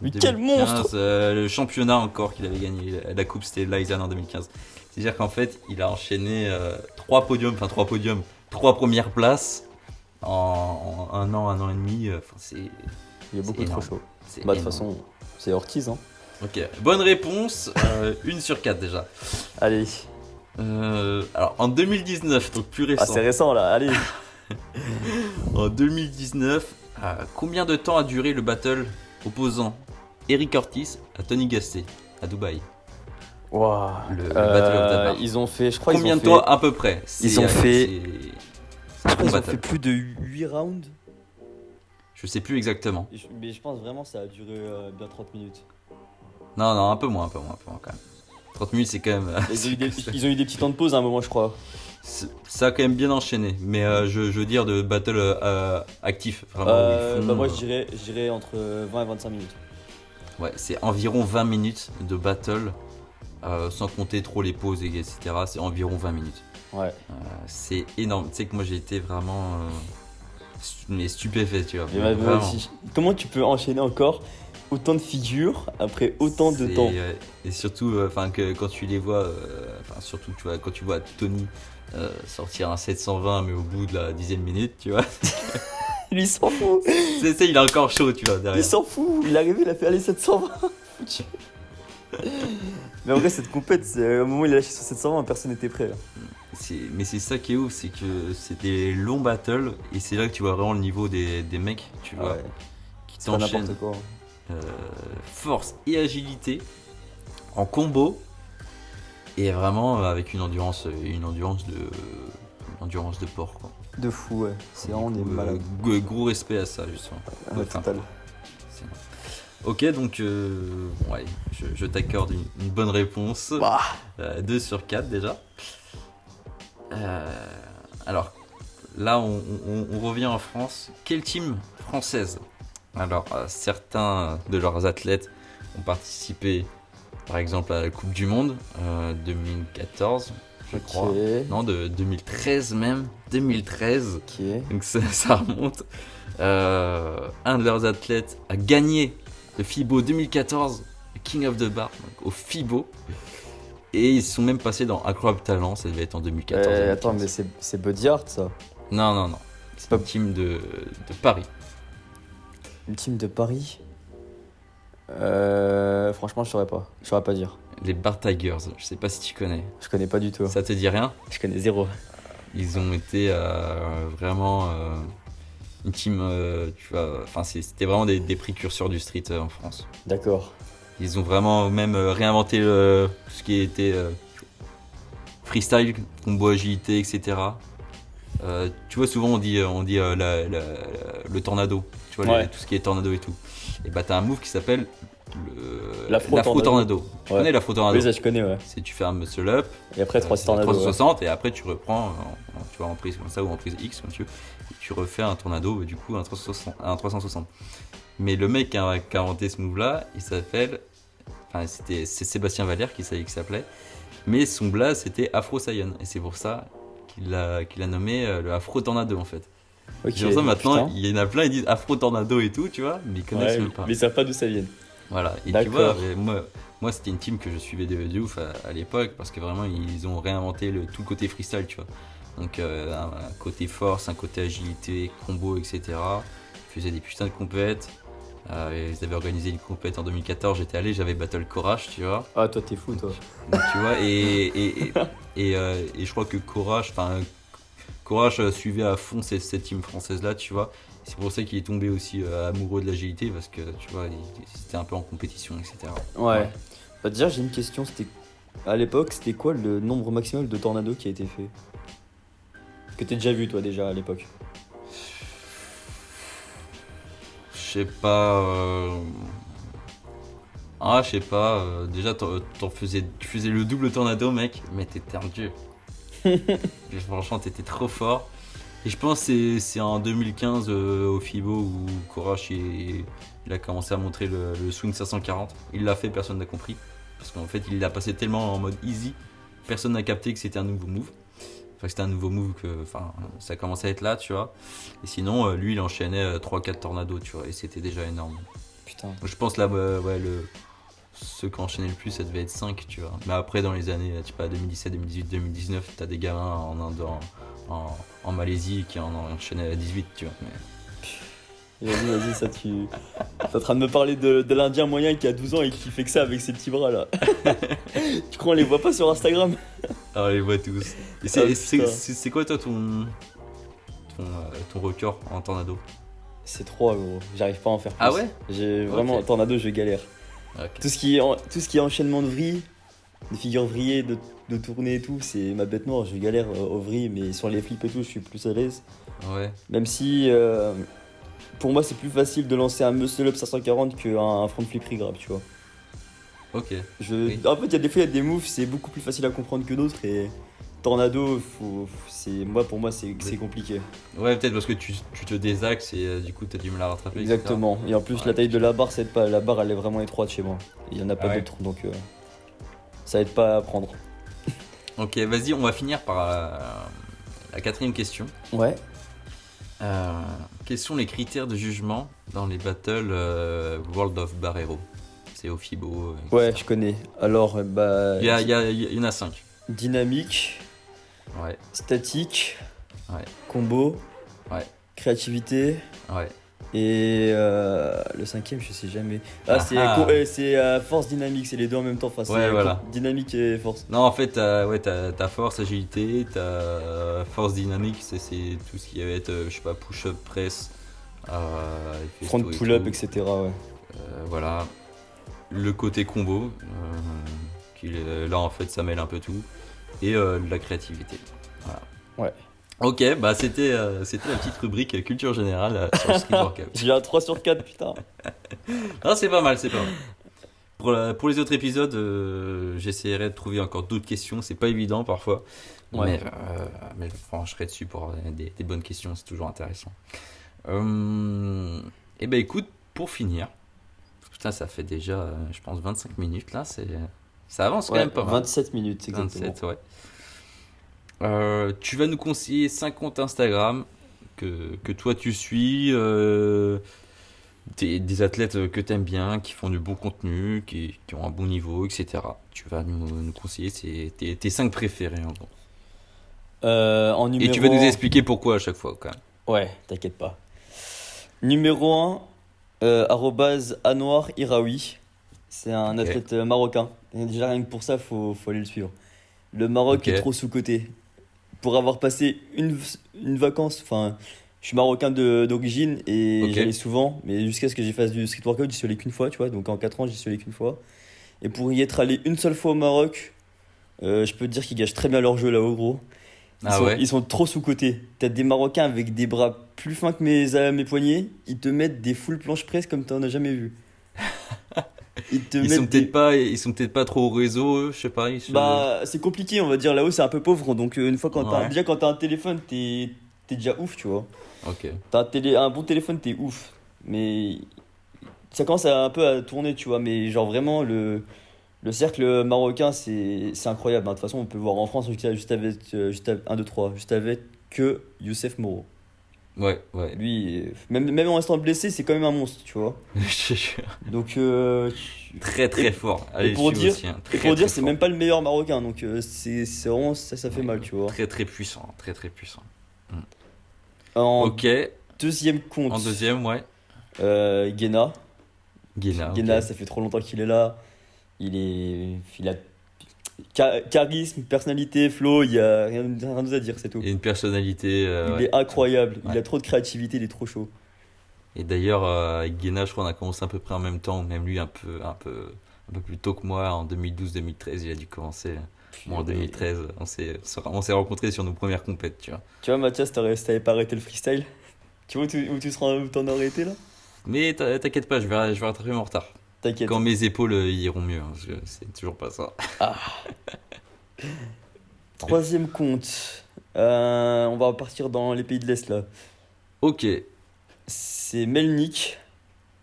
Speaker 1: Mais
Speaker 2: 2015,
Speaker 1: quel monstre!
Speaker 2: le championnat encore qu'il avait gagné. La coupe, c'était Lausanne en 2015. C'est-à-dire qu'en fait, il a enchaîné 3 premières places en un an et demi.
Speaker 1: Il est beaucoup trop chaud.
Speaker 2: C'est
Speaker 1: Bah, de toute
Speaker 2: énorme.
Speaker 1: façon, c'est Ortiz, hein.
Speaker 2: Ok, bonne réponse. 1 sur 4 déjà.
Speaker 1: Allez.
Speaker 2: Alors, en 2019, donc plus récent.
Speaker 1: Ah, c'est récent là, allez.
Speaker 2: En 2019, combien de temps a duré le battle opposant Eric Ortiz à Tony Gasset à Dubaï?
Speaker 1: Waouh.
Speaker 2: Le Battle of the Bar.
Speaker 1: Ils ont fait, je crois,
Speaker 2: Combien
Speaker 1: ils ont
Speaker 2: de
Speaker 1: fait,
Speaker 2: temps à peu près?
Speaker 1: Ils ont fait-
Speaker 2: c'est
Speaker 1: je crois
Speaker 2: bon
Speaker 1: ils ont
Speaker 2: battle.
Speaker 1: fait plus de 8 rounds.
Speaker 2: Je sais plus exactement.
Speaker 1: Mais je pense vraiment que ça a duré bien 30 minutes.
Speaker 2: Non, un peu moins quand même. 30 minutes, c'est quand même.
Speaker 1: Ils ont eu des petits temps de pause à un moment, je crois.
Speaker 2: Ça a quand même bien enchaîné. Mais je veux dire de battle actif. Vraiment, où ils font,
Speaker 1: Bah moi, je dirais entre 20 et 25 minutes.
Speaker 2: Ouais, c'est environ 20 minutes de battle. Sans compter trop les pauses, etc. C'est environ 20 minutes.
Speaker 1: Ouais.
Speaker 2: C'est énorme. Tu sais que moi j'ai été vraiment mais stupéfait, tu vois.
Speaker 1: Et moi
Speaker 2: Vraiment.
Speaker 1: aussi, comment tu peux enchaîner encore autant de figures après autant de temps?
Speaker 2: Et surtout, que quand tu les vois, surtout tu vois, quand tu vois Tony sortir un 720 mais au bout de la 10e minute, tu vois.
Speaker 1: Lui, il s'en fout.
Speaker 2: Il a encore chaud, tu vois, derrière.
Speaker 1: Il s'en fout. Il est arrivé, il a fait aller 720. Mais en vrai, cette compète, au moment où il a lâché son 720, personne n'était prêt.
Speaker 2: Mais c'est ça qui est ouf, c'est que c'est des longs battles et c'est là que tu vois vraiment le niveau des mecs, tu vois,
Speaker 1: Ouais.
Speaker 2: qui
Speaker 1: C'est pas
Speaker 2: t'enchaînent
Speaker 1: n'importe quoi.
Speaker 2: force et agilité en combo et vraiment avec une endurance de porc, quoi.
Speaker 1: De fou, ouais. C'est vraiment
Speaker 2: Du
Speaker 1: des
Speaker 2: coup,
Speaker 1: malades.
Speaker 2: gros respect à ça, justement.
Speaker 1: Ouais,
Speaker 2: Enfin,
Speaker 1: total.
Speaker 2: c'est- Ok, donc ouais, je t'accorde une bonne réponse.
Speaker 1: Bah.
Speaker 2: 2 sur 4 déjà. Alors là, on revient en France. Quelle team française? Alors, certains de leurs athlètes ont participé, par exemple, à la Coupe du Monde 2014, je crois.
Speaker 1: Ok.
Speaker 2: Non, de 2013 même. 2013.
Speaker 1: Ok.
Speaker 2: Donc ça remonte. Un de leurs athlètes a gagné le FIBO 2014, le King of the Bar, donc au FIBO. Et ils sont même passés dans Incroyable Talent, ça devait être en 2014.
Speaker 1: Attends, mais c'est Body Art, ça.
Speaker 2: Non. C'est
Speaker 1: Pas-
Speaker 2: une team de Paris.
Speaker 1: Une team de Paris. Franchement, je saurais pas dire.
Speaker 2: Les Bar Tigers, je sais pas si tu connais.
Speaker 1: Je connais pas du tout.
Speaker 2: Ça te dit rien?
Speaker 1: Je connais zéro.
Speaker 2: Ils ont été vraiment une team, tu vois, c'était vraiment des précurseurs du street en France.
Speaker 1: D'accord.
Speaker 2: Ils ont vraiment même réinventé ce qui était freestyle, combo agilité, etc. Tu vois, souvent on dit le tornado, tu vois,
Speaker 1: Ouais.
Speaker 2: tout ce qui est tornado et tout. Et bah t'as un move qui s'appelle
Speaker 1: L'afro-tornado.
Speaker 2: l'afro-tornado. Tu
Speaker 1: Ouais.
Speaker 2: connais l'afro-tornado?
Speaker 1: Oui, ça, je connais, ouais.
Speaker 2: C'est tu fais un muscle up,
Speaker 1: Et après, 3
Speaker 2: c'est
Speaker 1: tornados.
Speaker 2: 360 et après tu reprends tu vois, en prise comme ça ou en prise X comme tu veux. Et tu refais un tornado, du coup un 360. Mais le mec qui a inventé ce move là, il s'appelle, c'est Sébastien Valère qui s'appelait, mais son blaze c'était Afro Saiyan et c'est pour ça qu'il a nommé le Afro Tornado en fait.
Speaker 1: Ok.
Speaker 2: C'est pour ça maintenant
Speaker 1: Putain.
Speaker 2: il y en a plein, ils disent Afro Tornado et tout, tu vois, mais ils connaissent
Speaker 1: Ouais,
Speaker 2: même pas.
Speaker 1: mais ils savent pas d'où ça vient.
Speaker 2: Voilà, et tu
Speaker 1: D'accord.
Speaker 2: vois, moi c'était une team que je suivais de ouf à l'époque parce que vraiment ils ont réinventé tout le côté freestyle, tu vois. Donc un côté force, un côté agilité, combo, etc. Ils faisaient des putains de compètes. Ils avaient organisé une compète en 2014, j'étais allé, j'avais Battle Courage, tu vois.
Speaker 1: Ah, toi, t'es fou, toi.
Speaker 2: Donc, tu vois, et je crois que Courage suivait à fond cette team française là, tu vois. C'est pour ça qu'il est tombé aussi amoureux de l'agilité parce que tu vois, c'était un peu en compétition, etc.
Speaker 1: Ouais. Bah, déjà, j'ai une question. À l'époque, c'était quoi le nombre maximal de tornados qui a été fait? Que t'as déjà vu, toi, déjà, à l'époque?
Speaker 2: Je sais pas. Je sais pas. Déjà, tu faisais le double tornado, mec, mais t'étais un dieu. Franchement, t'étais trop fort. Et je pense que c'est en 2015 au FIBO où Courage il a commencé à montrer le swing 540. Il l'a fait, personne n'a compris. Parce qu'en fait, il l'a passé tellement en mode easy, personne n'a capté que c'était un nouveau move. Enfin, que c'était un nouveau move, ça commençait à être là, tu vois. Et sinon, lui, il enchaînait 3-4 tornados, tu vois. Et c'était déjà énorme.
Speaker 1: Putain.
Speaker 2: Je pense là, ceux qui enchaînaient le plus, ça devait être 5, tu vois. Mais après, dans les années, je sais pas, 2017, 2018, 2019, t'as des gamins en Inde, en Malaisie qui en enchaînaient à 18, tu vois. Mais...
Speaker 1: Vas-y, ça tu. T'es en train de me parler de l'Indien moyen qui a 12 ans et qui fait que ça avec ses petits bras là. Tu crois on les voit pas sur Instagram?
Speaker 2: Ah, on les voit tous. Et c'est quoi toi ton record en tornado?
Speaker 1: C'est 3 gros, j'arrive pas à en faire plus.
Speaker 2: Ah ouais?
Speaker 1: J'ai vraiment,
Speaker 2: Ok.
Speaker 1: tornado je galère.
Speaker 2: Ok.
Speaker 1: Tout ce qui est enchaînement de vrilles, de figures vrillées, de tournées et tout, c'est ma bête noire, je galère au vrille, mais sur les flips et tout, je suis plus à l'aise.
Speaker 2: Ouais.
Speaker 1: Même si pour moi c'est plus facile de lancer un muscle up 540 qu'un front flip grab, tu vois.
Speaker 2: Ok. Oui.
Speaker 1: En fait, il y a des fois, il y a des moves, c'est beaucoup plus facile à comprendre que d'autres et tornado, pour moi c'est compliqué.
Speaker 2: Ouais, peut-être parce que tu te désaxes et du coup t'as du mal à rattraper. etc.
Speaker 1: Exactement. Et en plus,
Speaker 2: Ouais,
Speaker 1: la taille de la barre, ça aide pas. La barre, elle est vraiment étroite chez moi. Il y en a pas
Speaker 2: Ah ouais.
Speaker 1: d'autres, donc ça aide pas à apprendre.
Speaker 2: Ok, vas-y, on va finir par la quatrième question.
Speaker 1: Ouais.
Speaker 2: Quels sont les critères de jugement dans les battles World of Barrero? C'est au FIBO.
Speaker 1: Ouais,
Speaker 2: etc.
Speaker 1: je connais. Alors,
Speaker 2: Il y en a 5.
Speaker 1: dynamique,
Speaker 2: Ouais,
Speaker 1: statique,
Speaker 2: Ouais.
Speaker 1: combo,
Speaker 2: Ouais.
Speaker 1: créativité
Speaker 2: ouais.
Speaker 1: et le cinquième, je sais jamais.
Speaker 2: Ah
Speaker 1: C'est
Speaker 2: ah.
Speaker 1: force dynamique, c'est les deux en même temps. Enfin,
Speaker 2: Ouais, voilà.
Speaker 1: Dynamique et force.
Speaker 2: Non, en fait, t'as force, agilité, t'as force dynamique, c'est tout ce qui va être, je sais pas, push-up, press, et
Speaker 1: Front
Speaker 2: festo et
Speaker 1: pull-up,
Speaker 2: tout.
Speaker 1: etc. Ouais.
Speaker 2: Voilà. Le côté combo, là en fait ça mêle un peu tout. Et de la créativité. Voilà.
Speaker 1: Ouais.
Speaker 2: Ok, bah c'était la petite rubrique culture générale sur le street workout.
Speaker 1: J'ai un 3 sur 4, putain.
Speaker 2: Non, c'est pas mal, c'est pas mal. Pour les autres épisodes, j'essaierai de trouver encore d'autres questions. C'est pas évident parfois.
Speaker 1: Ouais.
Speaker 2: Mais je pencherai dessus pour des bonnes questions, c'est toujours intéressant. Et ben écoute, pour finir, putain, ça fait déjà, je pense, 25 minutes là. Ça avance quand
Speaker 1: Ouais,
Speaker 2: même pas mal.
Speaker 1: 27 minutes, exactement.
Speaker 2: 27, ouais. Tu vas nous conseiller 5 comptes Instagram que toi tu suis, des athlètes que tu aimes bien, qui font du bon contenu, qui ont un bon niveau, etc. Tu vas nous conseiller tes 5 préférés en gros.
Speaker 1: En numéro
Speaker 2: Et tu vas nous
Speaker 1: un-
Speaker 2: expliquer pourquoi à chaque fois quand même.
Speaker 1: Ouais, t'inquiète pas. Numéro 1, Anouar Iraoui. C'est un
Speaker 2: Ok.
Speaker 1: athlète marocain. Et déjà, rien que pour ça, faut aller le suivre. Le Maroc
Speaker 2: Ok.
Speaker 1: est trop sous-coté. Pour avoir passé une vacance, enfin, je suis marocain d'origine et
Speaker 2: Ok.
Speaker 1: j'allais souvent, mais jusqu'à ce que j'y fasse du street workout, j'y suis allé qu'une fois, tu vois. Donc en 4 ans, j'y suis allé qu'une fois. Et pour y être allé une seule fois au Maroc, je peux te dire qu'ils gâchent très bien leur jeu là-haut, gros.
Speaker 2: Ah ouais.
Speaker 1: Ils sont trop sous-cotés. T'as des Marocains avec des bras plus fins que mes poignets, ils te mettent des full planches presse comme t'en as jamais vu.
Speaker 2: Ils sont peut-être pas trop au réseau, eux, je sais pas.
Speaker 1: Bah, c'est compliqué, on va dire. Là-haut, c'est un peu pauvre. Donc, une fois
Speaker 2: Ouais.
Speaker 1: déjà, quand t'as un téléphone, t'es déjà ouf, tu vois.
Speaker 2: Ok.
Speaker 1: T'as un bon téléphone, t'es ouf. Mais ça commence un peu à tourner, tu vois. Mais genre, vraiment, le cercle marocain, c'est incroyable. Hein. De toute façon, on peut le voir en France juste avec, 1, 2, 3, juste avec que Youssef Moreau.
Speaker 2: Ouais.
Speaker 1: Lui, même en restant blessé, c'est quand même un monstre, tu vois.
Speaker 2: Je te jure.
Speaker 1: Donc,
Speaker 2: Très très
Speaker 1: Et-
Speaker 2: fort.
Speaker 1: et
Speaker 2: Allez,
Speaker 1: pour
Speaker 2: le suis
Speaker 1: dire,
Speaker 2: aussi, hein.
Speaker 1: et
Speaker 2: Très,
Speaker 1: pour dire,
Speaker 2: très
Speaker 1: c'est
Speaker 2: fort.
Speaker 1: même pas le meilleur marocain. Donc, c'est vraiment ça fait mal, tu vois.
Speaker 2: Très très puissant. Très très puissant.
Speaker 1: En
Speaker 2: Ok.
Speaker 1: deuxième compte,
Speaker 2: En deuxième, ouais.
Speaker 1: Guéna.
Speaker 2: Guéna.
Speaker 1: Guéna,
Speaker 2: ok.
Speaker 1: ça fait trop longtemps qu'il est là. Il a charisme, personnalité, flow, il y a rien d'autre à dire, c'est tout.
Speaker 2: Et une personnalité.
Speaker 1: Il
Speaker 2: ouais.
Speaker 1: est incroyable, il
Speaker 2: Ouais.
Speaker 1: a trop de créativité, il est trop chaud.
Speaker 2: Et d'ailleurs, avec Guéna, je crois qu'on a commencé à peu près en même temps, même lui un peu plus tôt que moi, en 2012-2013, il a dû commencer. Moi, en 2013, on s'est rencontrés sur nos premières compètes, tu vois.
Speaker 1: Tu vois, Mathias, si t'avais pas arrêté le freestyle, tu vois où où t'en as arrêté là?
Speaker 2: Mais t'inquiète pas, je vais rattraper mon retard.
Speaker 1: T'inquiète.
Speaker 2: Quand mes épaules iront mieux, hein, c'est toujours pas ça.
Speaker 1: Troisième compte, On va partir dans les pays de l'Est là.
Speaker 2: Ok,
Speaker 1: C'est Melnik,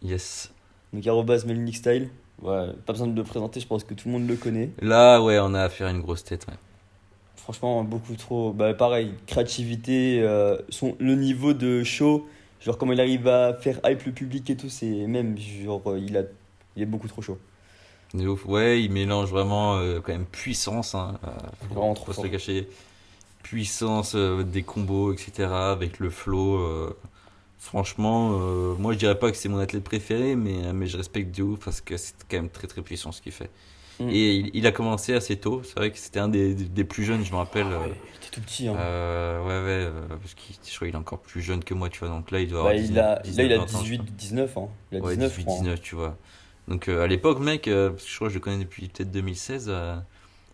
Speaker 2: yes.
Speaker 1: donc arrobase Melnik Style. Ouais, pas besoin de le présenter, je pense que tout le monde le connaît.
Speaker 2: Là, ouais, on a affaire à une grosse tête, ouais.
Speaker 1: Franchement, beaucoup trop. Bah, pareil, créativité, le niveau de show, genre comment il arrive à faire hype le public et tout, c'est même, genre, il est beaucoup trop chaud.
Speaker 2: De ouf. Ouais, il mélange vraiment quand même puissance, hein,
Speaker 1: Vraiment trop
Speaker 2: faut se le
Speaker 1: fort.
Speaker 2: cacher. Puissance des combos, etc. avec le flow. Franchement, moi je dirais pas que c'est mon athlète préféré, mais je respecte de ouf parce que c'est quand même très très puissant ce qu'il fait.
Speaker 1: Mm.
Speaker 2: Et il a commencé assez tôt, c'est vrai que c'était un des plus jeunes, je me rappelle.
Speaker 1: Ah ouais, il était tout petit, hein.
Speaker 2: Ouais, parce que je crois qu'il est encore plus jeune que moi, tu vois. Donc là, il doit
Speaker 1: Bah,
Speaker 2: avoir
Speaker 1: il a, là,
Speaker 2: 19
Speaker 1: il a
Speaker 2: 20 ans, je
Speaker 1: 18,
Speaker 2: crois.
Speaker 1: 19, hein. Il a
Speaker 2: Ouais,
Speaker 1: 19, je
Speaker 2: 18
Speaker 1: crois, hein.
Speaker 2: 19 tu vois. Donc à l'époque, mec, parce que je crois que je le connais depuis peut-être 2016,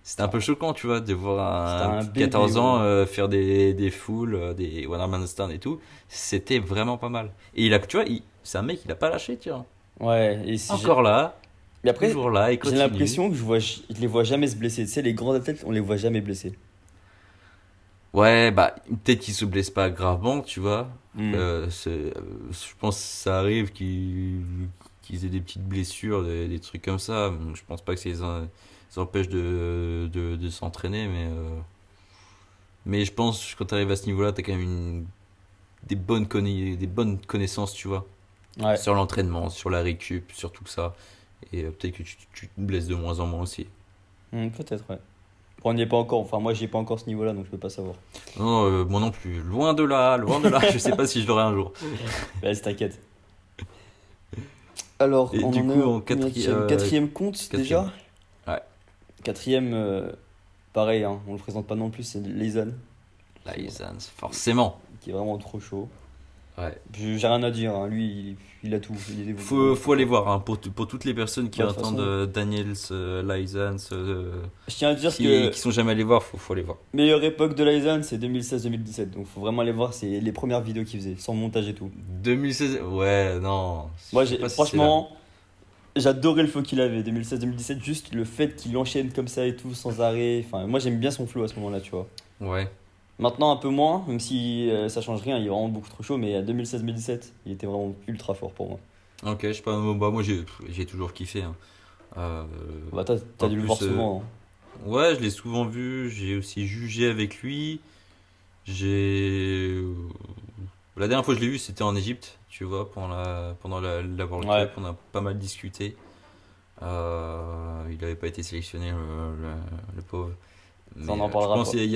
Speaker 2: c'était un peu choquant, tu vois, de
Speaker 1: C'était
Speaker 2: voir un
Speaker 1: un
Speaker 2: petit
Speaker 1: bébé,
Speaker 2: 14 ans
Speaker 1: gros.
Speaker 2: faire des foules, des One Arm Handstand et tout. C'était vraiment pas mal. Et tu vois, c'est un mec, il a pas lâché, tu vois.
Speaker 1: Ouais, et
Speaker 2: Encore là,
Speaker 1: mais après,
Speaker 2: toujours là, il
Speaker 1: j'ai
Speaker 2: continue.
Speaker 1: l'impression que je les vois jamais se blesser. Tu sais, les grands athlètes, on les voit jamais blessés.
Speaker 2: Ouais, bah, peut-être qu'il se blesse pas gravement, tu vois.
Speaker 1: Hmm.
Speaker 2: Je pense que ça arrive qu'ils aient des petites blessures, des trucs comme ça. Je pense pas que ça les empêche de s'entraîner, mais je pense que quand tu arrives à ce niveau-là, tu as quand même des bonnes connaissances, tu vois,
Speaker 1: Ouais.
Speaker 2: sur l'entraînement, sur la récup, sur tout ça. Et peut-être que tu te blesses de moins en moins aussi.
Speaker 1: Peut-être, ouais. Bon, on n'y est pas encore, enfin, moi, j'y ai pas encore ce niveau-là, donc je peux pas savoir.
Speaker 2: Non, moi non plus. Loin de là, loin de là. Je sais pas si je l'aurai un jour.
Speaker 1: Vas-y, t'inquiète. Alors,
Speaker 2: Et
Speaker 1: on
Speaker 2: du
Speaker 1: en est
Speaker 2: coup,
Speaker 1: au
Speaker 2: en
Speaker 1: quatrième compte
Speaker 2: quatrième.
Speaker 1: déjà?
Speaker 2: Ouais,
Speaker 1: Quatrième, pareil, hein, on le présente pas non plus, c'est Leizan,
Speaker 2: License, forcément.
Speaker 1: qui est vraiment trop chaud.
Speaker 2: Ouais.
Speaker 1: J'ai rien à dire, hein, lui, il a tout. Il est vraiment trop
Speaker 2: Faut aller
Speaker 1: fort.
Speaker 2: voir, hein, pour toutes les personnes qui
Speaker 1: Bah, de toute
Speaker 2: entendent
Speaker 1: façon,
Speaker 2: Daniels, License,
Speaker 1: je tiens à dire que
Speaker 2: qui sont jamais allés voir, faut aller voir.
Speaker 1: meilleure époque de Leizan, c'est 2016-2017, donc faut vraiment aller voir, c'est les premières vidéos qu'il faisait, sans montage et tout.
Speaker 2: 2016, ouais, non,
Speaker 1: Moi,
Speaker 2: je sais pas si c'est là.
Speaker 1: franchement, j'adorais le flow qu'il avait, 2016-2017, juste le fait qu'il enchaîne comme ça et tout, sans arrêt. Enfin, moi, j'aime bien son flow à ce moment-là, tu vois.
Speaker 2: Ouais.
Speaker 1: Maintenant, un peu moins, même si ça change rien, il est vraiment beaucoup trop chaud, mais à 2016-2017, il était vraiment ultra fort pour moi.
Speaker 2: Ok, je sais pas, bah, moi j'ai toujours kiffé, hein. Euh,
Speaker 1: Bah, t'as
Speaker 2: en
Speaker 1: dû le voir
Speaker 2: plus,
Speaker 1: souvent, hein.
Speaker 2: ouais, je l'ai souvent vu, j'ai aussi jugé avec lui. J'ai. La dernière fois que je l'ai vu, c'était en Égypte, tu vois, pendant la World
Speaker 1: Ouais,
Speaker 2: Cup. On a pas mal discuté. Il n'avait pas été sélectionné, le pauvre.
Speaker 1: ça, on
Speaker 2: Mais
Speaker 1: en
Speaker 2: je
Speaker 1: parlera
Speaker 2: pense
Speaker 1: pas.
Speaker 2: qu'il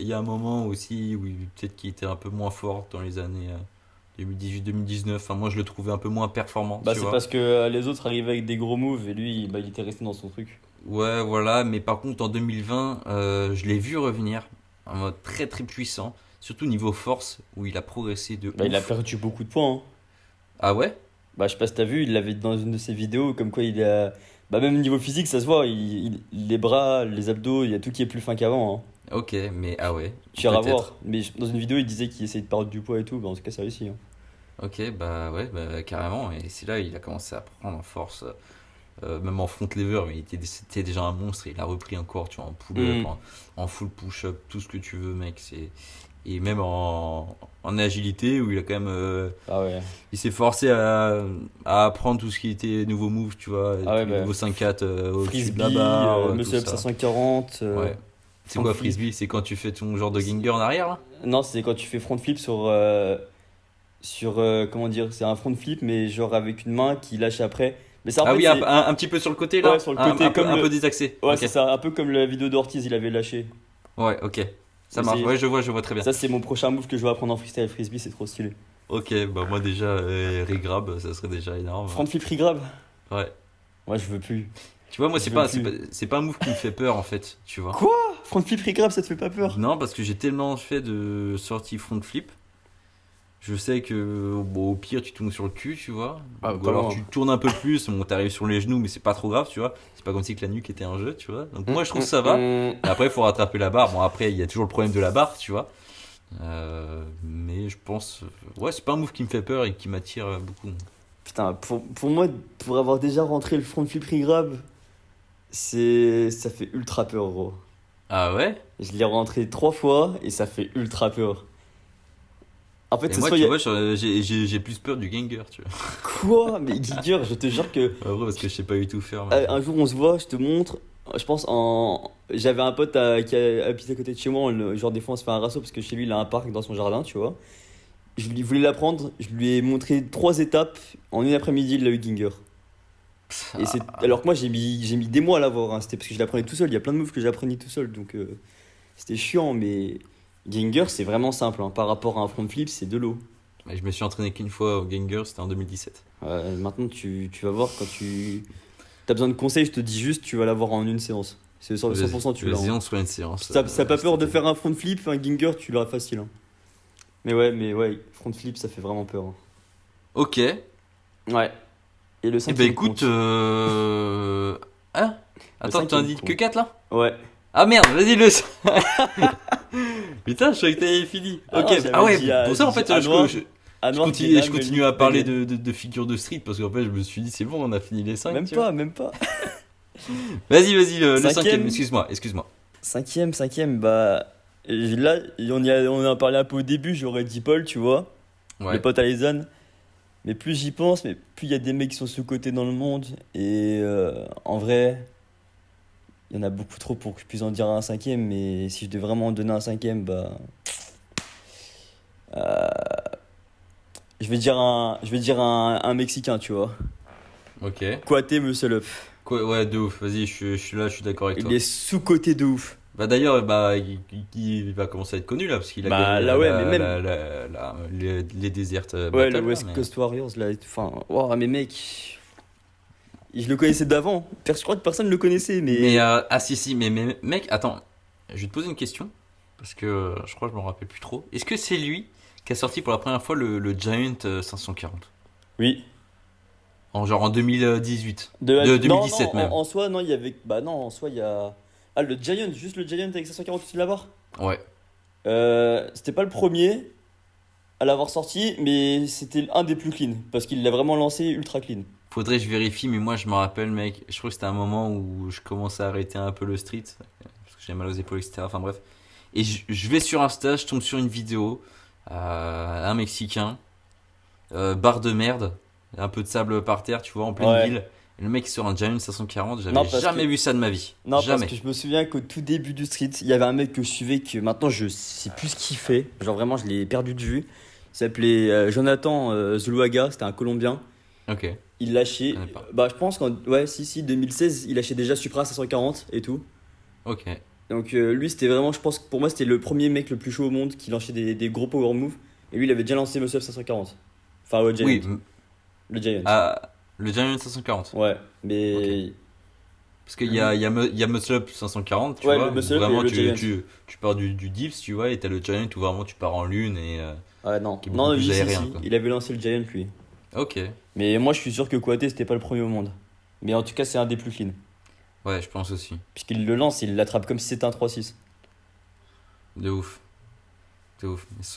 Speaker 2: y a un moment aussi où peut-être qu'il était un peu moins fort dans les années 2018-2019. Enfin, moi, je le trouvais un peu moins performant,
Speaker 1: Bah,
Speaker 2: tu
Speaker 1: c'est
Speaker 2: vois.
Speaker 1: parce que les autres arrivaient avec des gros moves et lui, bah, il était resté dans son truc.
Speaker 2: Ouais, voilà. Mais par contre, en 2020, je l'ai vu revenir en mode très très puissant. Surtout niveau force, où il a progressé de
Speaker 1: Bah, il a
Speaker 2: ouf.
Speaker 1: perdu beaucoup de points, hein.
Speaker 2: Ah ouais?
Speaker 1: Bah, je sais pas si t'as vu, il l'avait dit dans une de ses vidéos, comme quoi il a. Bah, même niveau physique, ça se voit, les bras, les abdos, il y a tout qui est plus fin qu'avant, hein.
Speaker 2: Ok, mais ah ouais,
Speaker 1: Tu iras voir.
Speaker 2: peut-être.
Speaker 1: Mais dans une vidéo, il disait qu'il essayait de perdre du poids et tout, bah, en tout cas, ça réussit, hein.
Speaker 2: Ok, bah ouais, bah, carrément. Et c'est là il a commencé à prendre en force. Même en front lever, mais c'était déjà un monstre. Il a repris encore, tu vois, en pull-up,
Speaker 1: Hmm.
Speaker 2: en full push-up, tout ce que tu veux, mec. Et même en agilité, où il a quand même.
Speaker 1: Ah ouais.
Speaker 2: Il s'est forcé à apprendre tout ce qui était nouveau move, tu vois,
Speaker 1: Ah ouais,
Speaker 2: tous les
Speaker 1: bah,
Speaker 2: nouveaux 5-4 au-dessus de la
Speaker 1: frisbee,
Speaker 2: barre, tout
Speaker 1: Muscle Up
Speaker 2: ça.
Speaker 1: 540,
Speaker 2: Ouais. C'est
Speaker 1: front
Speaker 2: quoi
Speaker 1: flip.
Speaker 2: frisbee? C'est quand tu fais ton genre de ginger en arrière, là?
Speaker 1: Non, c'est quand tu fais front flip sur comment dire, c'est un front flip, mais genre avec une main qui lâche après. Mais ça, en
Speaker 2: Ah
Speaker 1: fait,
Speaker 2: oui,
Speaker 1: c'est.
Speaker 2: un petit peu sur le côté,
Speaker 1: Ouais,
Speaker 2: là?
Speaker 1: sur le côté, comme
Speaker 2: Un peu
Speaker 1: le.
Speaker 2: désaxé.
Speaker 1: Ouais,
Speaker 2: Ok.
Speaker 1: c'est ça, un peu comme la vidéo d'Ortiz, il avait lâché.
Speaker 2: Ouais, ok. Ça
Speaker 1: Mais
Speaker 2: marche. Ouais, je vois très bien.
Speaker 1: ça, c'est mon prochain move que je vais apprendre en freestyle frisbee, c'est trop stylé.
Speaker 2: Ok, bah moi déjà, regrab, ça serait déjà énorme.
Speaker 1: Front flip regrab?
Speaker 2: Ouais.
Speaker 1: Ouais, je veux plus.
Speaker 2: Tu vois, moi,
Speaker 1: Je veux plus.
Speaker 2: c'est pas un move qui me fait peur, en fait, tu vois.
Speaker 1: Quoi? Front flip regrab, ça te fait pas peur?
Speaker 2: Non, parce que j'ai tellement fait de sorties front flip. Je sais que, bon, au pire, tu tournes sur le cul, tu vois.
Speaker 1: Ah,
Speaker 2: Ou
Speaker 1: pas
Speaker 2: alors
Speaker 1: loin.
Speaker 2: tu tournes un peu plus, bon, t'arrives sur les genoux, mais c'est pas trop grave, tu vois. C'est pas comme si que la nuque était un jeu, tu vois. Donc moi, je trouve que ça va. Mais après, il faut rattraper la barre. Bon, après, il y a toujours le problème de la barre, tu vois. Mais je pense, ouais, c'est pas un move qui me fait peur et qui m'attire beaucoup.
Speaker 1: Putain, pour moi, pour avoir déjà rentré le front flip regrab, ça fait ultra peur, gros.
Speaker 2: Ah ouais?
Speaker 1: Je l'ai rentré 3 fois et ça fait ultra peur. En fait,
Speaker 2: Et
Speaker 1: c'est
Speaker 2: moi,
Speaker 1: soit il
Speaker 2: tu
Speaker 1: y a...
Speaker 2: vois, j'ai plus peur du Gengar, tu vois.
Speaker 1: Quoi? Mais Giger, je te jure que
Speaker 2: En vrai, parce que je sais pas du tout faire, mais.
Speaker 1: un jour on se voit, je te montre. Je pense en. J'avais un pote qui habitait à côté de chez moi. Genre, des fois, on se fait un rasso parce que chez lui, il a un parc dans son jardin, tu vois. Je lui voulais l'apprendre. Je lui ai montré 3 étapes. En une après-midi, il a eu Ginger. Et c'est... Alors que moi, j'ai mis des mois à l'avoir, hein. C'était parce que je l'apprenais tout seul. Il y a plein de moves que j'apprenais tout seul. Donc, c'était chiant. Mais Ginger, c'est vraiment simple, hein. Par rapport à un front flip, c'est de l'eau.
Speaker 2: Je me suis entraîné qu'une fois au Gengar, c'était en 2017.
Speaker 1: Maintenant, tu vas voir quand tu. T'as besoin de conseils, je te dis juste, tu vas l'avoir en une séance. C'est 100% tu l'as,
Speaker 2: Vas-y,
Speaker 1: hein.
Speaker 2: on se fait une séance.
Speaker 1: Si t'as pas peur de
Speaker 2: cet été.
Speaker 1: faire un front flip, un Ginger, tu l'auras facile, hein. Mais ouais, front flip, ça fait vraiment peur, hein.
Speaker 2: Ok. Eh
Speaker 1: Ouais. Et le
Speaker 2: ben
Speaker 1: cinquième
Speaker 2: écoute.
Speaker 1: compte.
Speaker 2: Hein? Attends, tu en
Speaker 1: cinquième
Speaker 2: dis que
Speaker 1: compte.
Speaker 2: 4 là?
Speaker 1: Ouais.
Speaker 2: Ah merde, vas-y, le. Putain, je croyais que t'avais fini.
Speaker 1: Ah
Speaker 2: Ok,
Speaker 1: non, j'avais
Speaker 2: ah ouais,
Speaker 1: dit à-
Speaker 2: pour ça en
Speaker 1: j'ai
Speaker 2: fait,
Speaker 1: dit à
Speaker 2: je,
Speaker 1: Noir-
Speaker 2: je-
Speaker 1: à
Speaker 2: je
Speaker 1: Noir,
Speaker 2: continue,
Speaker 1: Guénam,
Speaker 2: je continue
Speaker 1: Luc,
Speaker 2: à parler
Speaker 1: Daniel.
Speaker 2: de figures de street parce qu'en fait, je me suis dit, c'est bon, on a fini les 5.
Speaker 1: Même pas, même pas.
Speaker 2: Vas-y, le
Speaker 1: Cinquième.
Speaker 2: cinquième, excuse-moi.
Speaker 1: Cinquième, bah. Là, on en a parlé un peu au début, j'aurais dit Paul, tu vois.
Speaker 2: Ouais.
Speaker 1: Le pote Alison. Mais plus j'y pense, mais plus il y a des mecs qui sont sous-cotés dans le monde. Et en vrai, il y en a beaucoup trop pour que je puisse en dire un cinquième. Mais si je devais vraiment en donner un cinquième, bah. euh, je vais dire un Mexicain, tu vois.
Speaker 2: Ok.
Speaker 1: Kwate Muscle Up.
Speaker 2: Quoi, ouais, de ouf, vas-y, je suis là, je suis d'accord avec toi.
Speaker 1: Il est sous-coté de ouf.
Speaker 2: Bah d'ailleurs, bah, il va commencer à être connu là parce qu'il a
Speaker 1: Bah,
Speaker 2: gagné
Speaker 1: là, ouais, mais même-
Speaker 2: les Desert
Speaker 1: Ouais,
Speaker 2: Battle,
Speaker 1: le
Speaker 2: là,
Speaker 1: West
Speaker 2: mais-
Speaker 1: Coast Warriors, là. Enfin, wow, mais mec. Je le connaissais d'avant. Je crois que personne ne le connaissait, mais.
Speaker 2: Mais si, mais mec, attends, je vais te poser une question parce que je crois que je me rappelle plus trop. Est-ce que c'est lui qui a sorti pour la première fois le Giant 540
Speaker 1: Oui.
Speaker 2: en 2018
Speaker 1: De
Speaker 2: 2017
Speaker 1: non,
Speaker 2: même.
Speaker 1: en soi, non, il y avait. Bah non, en soi, il y a. Ah, le Giant, juste le Giant avec 540 au-dessus de la barre.
Speaker 2: Ouais.
Speaker 1: C'était pas le premier à l'avoir sorti, mais c'était un des plus clean. Parce qu'il l'a vraiment lancé ultra clean.
Speaker 2: Faudrait que je vérifie, mais moi je me rappelle, mec. Je crois que c'était un moment où je commençais à arrêter un peu le street parce que j'avais mal aux épaules, etc. Enfin bref. Et je vais sur Insta, je tombe sur une vidéo, un Mexicain, barre de merde, un peu de sable par terre, tu vois, en pleine
Speaker 1: Ouais.
Speaker 2: ville. Et le mec il sort un Giant 540, j'avais
Speaker 1: Non, parce
Speaker 2: jamais
Speaker 1: que-
Speaker 2: vu ça de ma vie.
Speaker 1: Non,
Speaker 2: jamais.
Speaker 1: parce que je me souviens qu'au tout début du street, il y avait un mec que je suivais que maintenant je sais plus ce qu'il fait. Genre vraiment, je l'ai perdu de vue. Il s'appelait Jonathan Zuluaga, c'était un Colombien.
Speaker 2: Ok.
Speaker 1: Il lâchait.
Speaker 2: Je connais pas.
Speaker 1: Bah, je pense qu'en. Ouais, si, 2016, il lâchait déjà Supra 540 et tout.
Speaker 2: Ok.
Speaker 1: Donc lui, c'était vraiment, je pense que pour moi, c'était le premier mec le plus chaud au monde qui lançait des gros power moves. Et lui, il avait déjà lancé Muscle Up 540. Enfin, ouais, Giant.
Speaker 2: Oui.
Speaker 1: Le Giant.
Speaker 2: Le Giant 540.
Speaker 1: Ouais, mais.
Speaker 2: Parce qu'il y a Muscle Up 540, tu
Speaker 1: Ouais,
Speaker 2: vois.
Speaker 1: le
Speaker 2: où
Speaker 1: Muscle Up
Speaker 2: vraiment,
Speaker 1: et le Giant.
Speaker 2: tu pars du dips, tu vois, et t'as le Giant où vraiment tu pars en lune et.
Speaker 1: Ouais, non.
Speaker 2: Qui est beaucoup
Speaker 1: Non,
Speaker 2: plus
Speaker 1: lui, si,
Speaker 2: aérien,
Speaker 1: si.
Speaker 2: quoi.
Speaker 1: Il avait lancé le Giant, lui.
Speaker 2: Ok.
Speaker 1: Mais moi, je suis sûr que Kouate, c'était pas le premier au monde. Mais en tout cas, c'est un des plus clean.
Speaker 2: Ouais, je pense aussi.
Speaker 1: Puisqu'il le lance, il l'attrape comme si c'était un 3-6.
Speaker 2: De ouf. Mais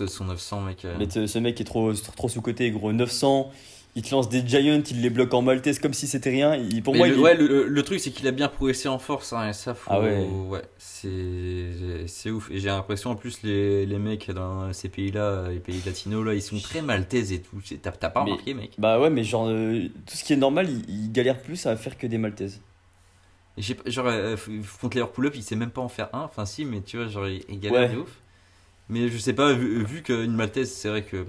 Speaker 2: son 900, mec.
Speaker 1: Mais ce mec est trop sous-côté, gros. 900, il te lance des Giants, il les bloque en maltaise comme si c'était rien. Pour
Speaker 2: Mais
Speaker 1: moi,
Speaker 2: le truc, c'est qu'il a bien progressé en force, hein, et ça, faut.
Speaker 1: Ah ouais.
Speaker 2: Ouais, c'est ouf. Et j'ai l'impression, en plus, les mecs dans ces pays-là, les pays latinos, là, ils sont très maltaises et tout. T'as pas
Speaker 1: Mais-
Speaker 2: remarqué, mec?
Speaker 1: Bah ouais, mais genre, tout ce qui est normal, il galère plus à faire que des maltaises.
Speaker 2: Et genre, contre les pull-up, il sait même pas en faire un. Enfin, si, mais tu vois, genre, il galère
Speaker 1: Ouais.
Speaker 2: de ouf. Mais je sais pas, vu qu'une maltaise, c'est vrai que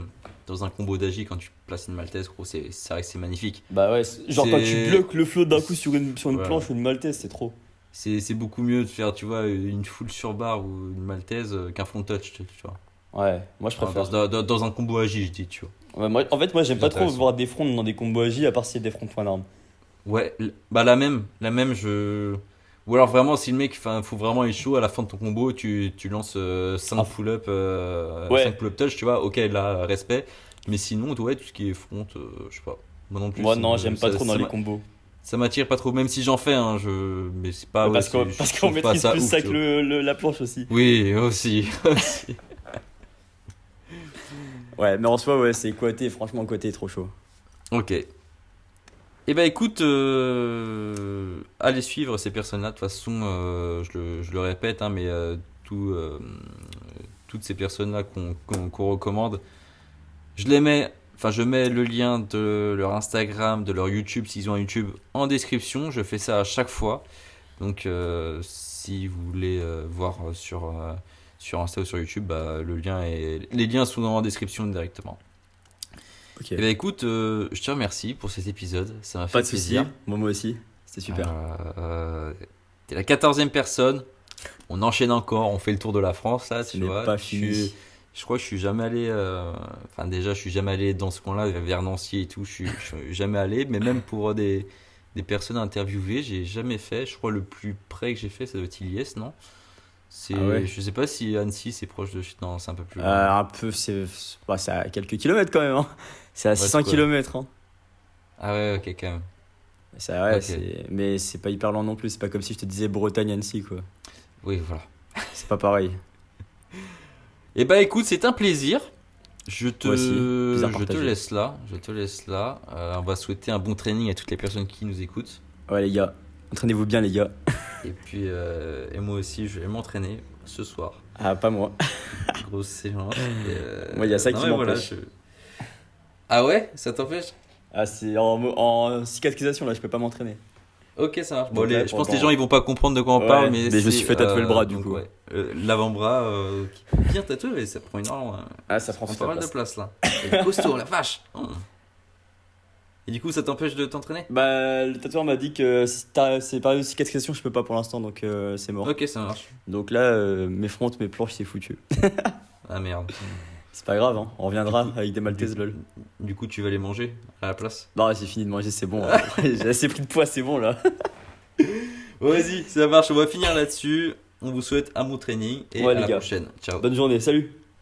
Speaker 2: dans un combo d'agi, quand tu places une maltaise, gros, c'est vrai que c'est magnifique.
Speaker 1: Bah ouais, genre quand tu
Speaker 2: C'est-
Speaker 1: bloques le flow d'un coup sur une
Speaker 2: Ouais.
Speaker 1: planche ou une maltaise, c'est trop.
Speaker 2: C'est beaucoup mieux de faire, tu vois, une full sur barre ou une maltaise qu'un front touch, tu vois.
Speaker 1: Ouais, moi je
Speaker 2: Enfin,
Speaker 1: préfère.
Speaker 2: dans un combo agi, je dis, tu vois.
Speaker 1: Ouais, en fait, moi j'aime
Speaker 2: Plus
Speaker 1: pas trop
Speaker 2: intéressant.
Speaker 1: voir des fronts dans des combos AJ à part s'il y a des fronts point d'armes.
Speaker 2: Ouais, bah la même, je. Ou alors vraiment, si le mec, faut vraiment être chaud, à la fin de ton combo, tu lances 5
Speaker 1: Ah.
Speaker 2: pull-up,
Speaker 1: Ouais.
Speaker 2: 5 pull-up touch, tu vois, ok, là, respect. Mais sinon, ouais, tout ce qui est front, je sais pas. Moi non plus.
Speaker 1: Moi
Speaker 2: ça
Speaker 1: non,
Speaker 2: me-
Speaker 1: j'aime pas
Speaker 2: ça-
Speaker 1: trop dans
Speaker 2: ça
Speaker 1: les
Speaker 2: m'a-
Speaker 1: combos.
Speaker 2: Ça m'attire pas trop, même si j'en fais, hein, mais c'est pas.
Speaker 1: parce
Speaker 2: ouais,
Speaker 1: qu'on
Speaker 2: je
Speaker 1: parce
Speaker 2: trouve
Speaker 1: qu'on
Speaker 2: pas
Speaker 1: maîtrise plus
Speaker 2: ouf,
Speaker 1: ça
Speaker 2: tu
Speaker 1: que
Speaker 2: vois.
Speaker 1: la planche aussi.
Speaker 2: Oui, aussi.
Speaker 1: Ouais, mais en soi, ouais, c'est Kouate, franchement, Kouate est trop chaud.
Speaker 2: Ok. Eh ben écoute, allez suivre ces personnes-là. De toute façon, je le répète, hein, mais toutes ces personnes-là qu'on recommande, je mets le lien de leur Instagram, de leur YouTube, s'ils ont un YouTube, en description. Je fais ça à chaque fois. Donc, si vous voulez voir sur Insta ou sur YouTube, bah, les liens sont dans la description directement.
Speaker 1: Ok.
Speaker 2: Eh ben écoute, je te remercie pour cet épisode. Ça m'a fait
Speaker 1: Pas de soucis.
Speaker 2: plaisir.
Speaker 1: Moi aussi. C'était super.
Speaker 2: T'es la 14e personne. On enchaîne encore. On fait le tour de la France là,
Speaker 1: Ce
Speaker 2: tu
Speaker 1: n'est
Speaker 2: vois.
Speaker 1: pas fini.
Speaker 2: Je crois que je suis jamais allé. Enfin, déjà, je suis jamais allé dans ce coin-là, vers Nancy et tout. Je suis jamais allé. Mais même pour des personnes interviewées, j'ai jamais fait. Je crois le plus près que j'ai fait, ça doit être Iliès, non?
Speaker 1: Ah ouais.
Speaker 2: Je sais pas si Annecy c'est proche de. Non, c'est un peu plus loin.
Speaker 1: Un peu, c'est à quelques kilomètres quand même. Hein. C'est à
Speaker 2: Ouais,
Speaker 1: 600
Speaker 2: c'est quoi?
Speaker 1: kilomètres. Hein.
Speaker 2: Ah ouais, ok, quand même.
Speaker 1: Ouais,
Speaker 2: Ok.
Speaker 1: mais c'est pas hyper loin non plus. C'est pas comme si je te disais Bretagne-Annecy, quoi.
Speaker 2: Oui, voilà.
Speaker 1: C'est pas pareil.
Speaker 2: Eh ben écoute, c'est un plaisir.
Speaker 1: Moi aussi. Plaisir
Speaker 2: Je te
Speaker 1: partagé.
Speaker 2: laisse là. Je te laisse là. On va souhaiter un bon training à toutes les personnes qui nous écoutent.
Speaker 1: Ouais, les gars. Entraînez-vous bien, les gars.
Speaker 2: Et puis, et moi aussi, je vais m'entraîner ce soir.
Speaker 1: Ah, pas moi.
Speaker 2: Grosse séance.
Speaker 1: Moi, il y a ça
Speaker 2: non,
Speaker 1: qui
Speaker 2: mais voilà,
Speaker 1: m'empêche.
Speaker 2: Ah ouais? Ça t'empêche?
Speaker 1: Ah, c'est en cicatrisation, là, je peux pas m'entraîner.
Speaker 2: Ok, ça marche. Bon,
Speaker 1: Donc là,
Speaker 2: je pense que les
Speaker 1: pendant-
Speaker 2: gens ils vont pas comprendre de quoi on
Speaker 1: Ouais,
Speaker 2: parle, mais
Speaker 1: mais je me suis fait tatouer le bras, du
Speaker 2: donc,
Speaker 1: coup.
Speaker 2: ouais. L'avant-bras qui est bien tatoué, mais ça prend énormément.
Speaker 1: Ah, ça prend
Speaker 2: prend
Speaker 1: toute
Speaker 2: pas
Speaker 1: la
Speaker 2: mal de
Speaker 1: place.
Speaker 2: place là. Il est costaud, la vache. Et du coup, ça t'empêche de t'entraîner?
Speaker 1: Bah, le tatoueur m'a dit que si c'est pas de cicatrisation, je peux pas pour l'instant, donc c'est mort.
Speaker 2: Ok, ça marche.
Speaker 1: Donc là, mes frontes, mes planches, c'est foutu.
Speaker 2: Ah merde.
Speaker 1: C'est pas grave, hein. On reviendra
Speaker 2: Du coup-
Speaker 1: avec des maltaises,
Speaker 2: du-
Speaker 1: lol.
Speaker 2: Du coup, tu vas les manger à la place?
Speaker 1: Non, j'ai fini de manger, c'est bon. Hein. J'ai assez pris de poids, c'est bon là.
Speaker 2: Vas-y, ça marche. On va finir là-dessus. On vous souhaite un bon training et
Speaker 1: Ouais,
Speaker 2: à
Speaker 1: les
Speaker 2: la
Speaker 1: gars.
Speaker 2: prochaine. Ciao.
Speaker 1: Bonne journée, salut.